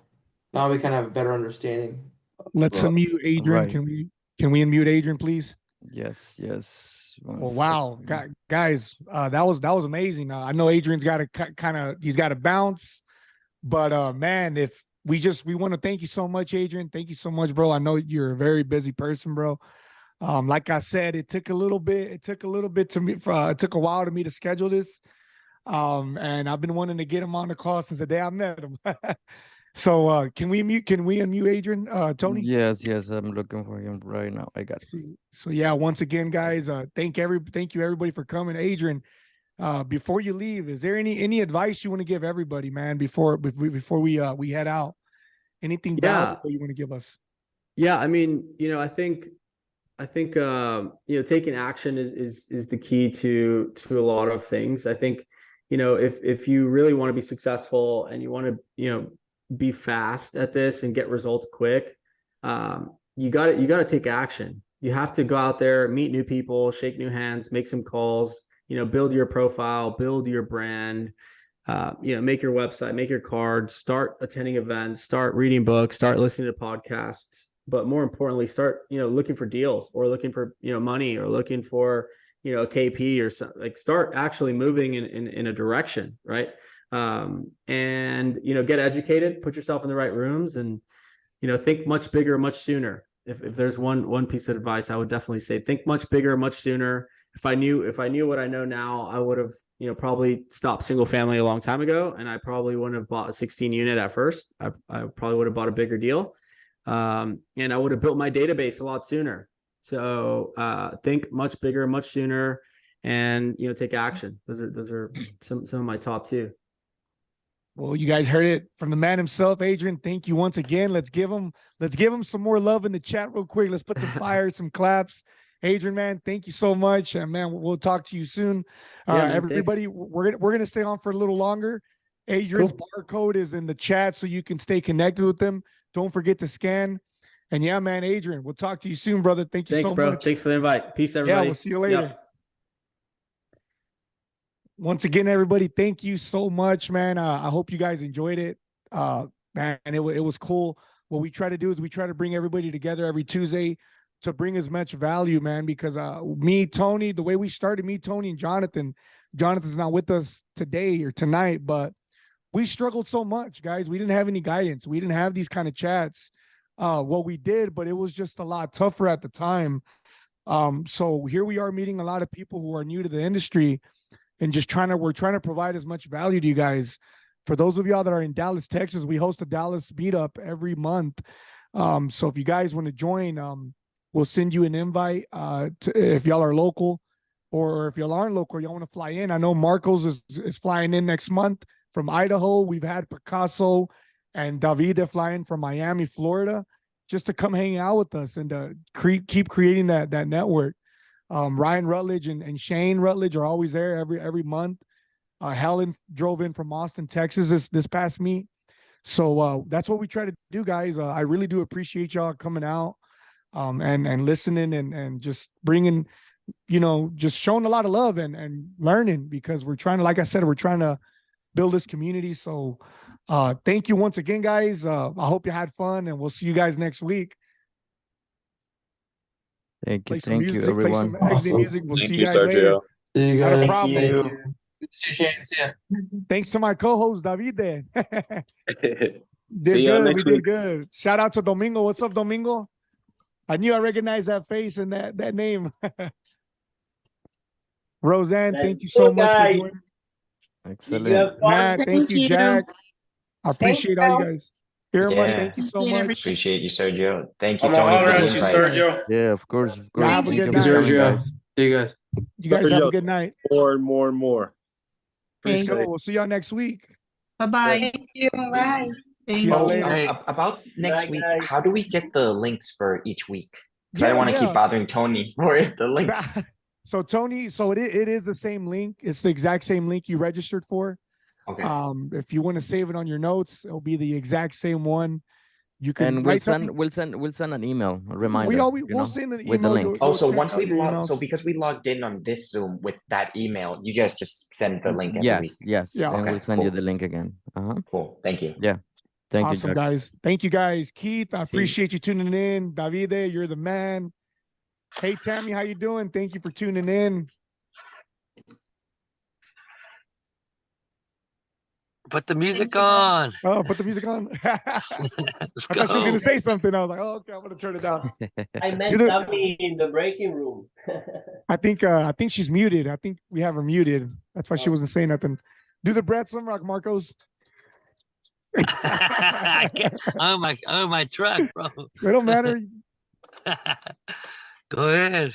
we kind of have a better understanding. Let's unmute Adrian. Right. Can we unmute Adrian, please? Yes, yes. Well, wow, guys, that was amazing. I know Adrian's got to he's got to bounce, but man, if we want to thank you so much, Adrian. Thank you so much, bro. I know you're a very busy person, bro. Like I said, it took a little bit. It took a little bit to me. It took a while to me to schedule this, and I've been wanting to get him on the call since the day I met him. So can we unmute Adrian, Tony? Yes, I'm looking for him right now. I got it. So yeah, once again, guys, thank you everybody for coming. Adrian, before you leave, is there any advice you want to give everybody, man, before we head out? Anything valuable you want to give us? Yeah, I mean, I think taking action is the key to a lot of things. I think, if you really want to be successful and you want to, be fast at this and get results quick, you got to take action. You have to go out there, meet new people, shake new hands, make some calls, build your profile, build your brand, make your website, make your cards, start attending events, start reading books, start listening to podcasts, but more importantly, start, looking for deals, or looking for, money, or looking for, a KP or something. Like, start actually moving in a direction, right? And get educated, put yourself in the right rooms, and think much bigger, much sooner. If there's one piece of advice, I would definitely say think much bigger, much sooner. If I knew what I know now, I would have probably stopped single family a long time ago, and I probably wouldn't have bought a 16 unit at first. I probably would have bought a bigger deal, and I would have built my database a lot sooner. So think much bigger, much sooner, and take action. Those are some of my top 2. Well, you guys heard it from the man himself, Adrian. Thank you once again. Let's give him some more love in the chat real quick. Let's put some fire, some claps. Adrian, man, thank you so much. And man, we'll talk to you soon. Man, everybody, thanks. we're gonna stay on for a little longer. Adrian's barcode is in the chat, so you can stay connected with him. Don't forget to scan. And yeah, man, Adrian, we'll talk to you soon, brother. Thank you so much. Thanks for the invite. Peace, everybody. Yeah, we'll see you later. Yep. Once again, everybody, thank you so much, man. I hope you guys enjoyed it. Man, it was cool. What we try to do is we try to bring everybody together every Tuesday to bring as much value, man, because me, Tony, the way we started, me, Tony, and Jonathan's not with us today or tonight, but we struggled so much, guys. We didn't have any guidance. We didn't have these kind of chats. Well, we did, but it was just a lot tougher at the time. So here we are meeting a lot of people who are new to the industry, and just we're trying to provide as much value to you guys. For those of y'all that are in Dallas, Texas, we host a Dallas meetup every month. So if you guys want to join, we'll send you an invite if y'all are local, or if y'all aren't local, y'all want to fly in. I know Marcos is flying in next month from Idaho. We've had Picasso and Davide flying from Miami, Florida, just to come hang out with us and to keep creating that network. Ryan Rutledge and Shane Rutledge are always there every month. Helen drove in from Austin, Texas this past meet. So that's what we try to do, guys. I really do appreciate y'all coming out and listening and just bringing, just showing a lot of love and learning, because we're trying to, like I said, we're trying to build this community. So thank you once again, guys. I hope you had fun, and we'll see you guys next week. Thank you, everyone. Awesome. Music. We'll Thank see you, you guys Sergio. later. See you Not guys. a problem. Thank you. Good to see you, Shane. See ya. Thanks to my co-host Davide. Did See y'all good. next We did week. good. Shout out to Domingo. What's up, Domingo? I knew I recognized that face and that name. Roseanne, thank you so much for joining. Excellent. Matt, thank you, Jack. I appreciate all you guys. Irma, Yeah. thank you so much. Appreciate you, Sergio. Thank you, I'm Tony, gonna for holler the at you, invite. Sergio. Yeah, of course. Have a Thank good you night. for coming, Sergio. guys. See you guys. You guys have a good night. More and more and more. Let's go. We'll see y'all next week. Bye-bye. Thank you. Bye. See y'all later. About next Bye, week, guys. how do we get the links for each week? Because I Yeah, don't want to yeah. keep bothering Tony for the link. So Tony, it is the same link. It's the exact same link you registered for. Okay. If you want to save it on your notes, it'll be the exact same one. You can And we'll write something. we'll send an email, a reminder. We'll send an with the email. link. You'll So check once out we your emails. so because we logged in on this Zoom with that email, you guys just send the link every week. Yes. Yeah. And Okay, we'll send you cool. the link again. Cool. Thank you. Yeah. Thank Awesome, you, Jack. guys. Thank you, guys. Keith, I See. appreciate you tuning in. Davide, you're the man. Hey, Tammy, how you doing? Thank you for tuning in. Put the music on. Oh, put the music on. I Let's thought she was go. gonna say something. I was like, oh, okay, I'm gonna turn it down. I met You know- Tommy in the breaking room. I think she's muted. I think we have her muted. That's why she wasn't saying nothing. Do the Brad Slimrock, Marcos. I can't. Oh my truck, bro. It don't matter. Go ahead.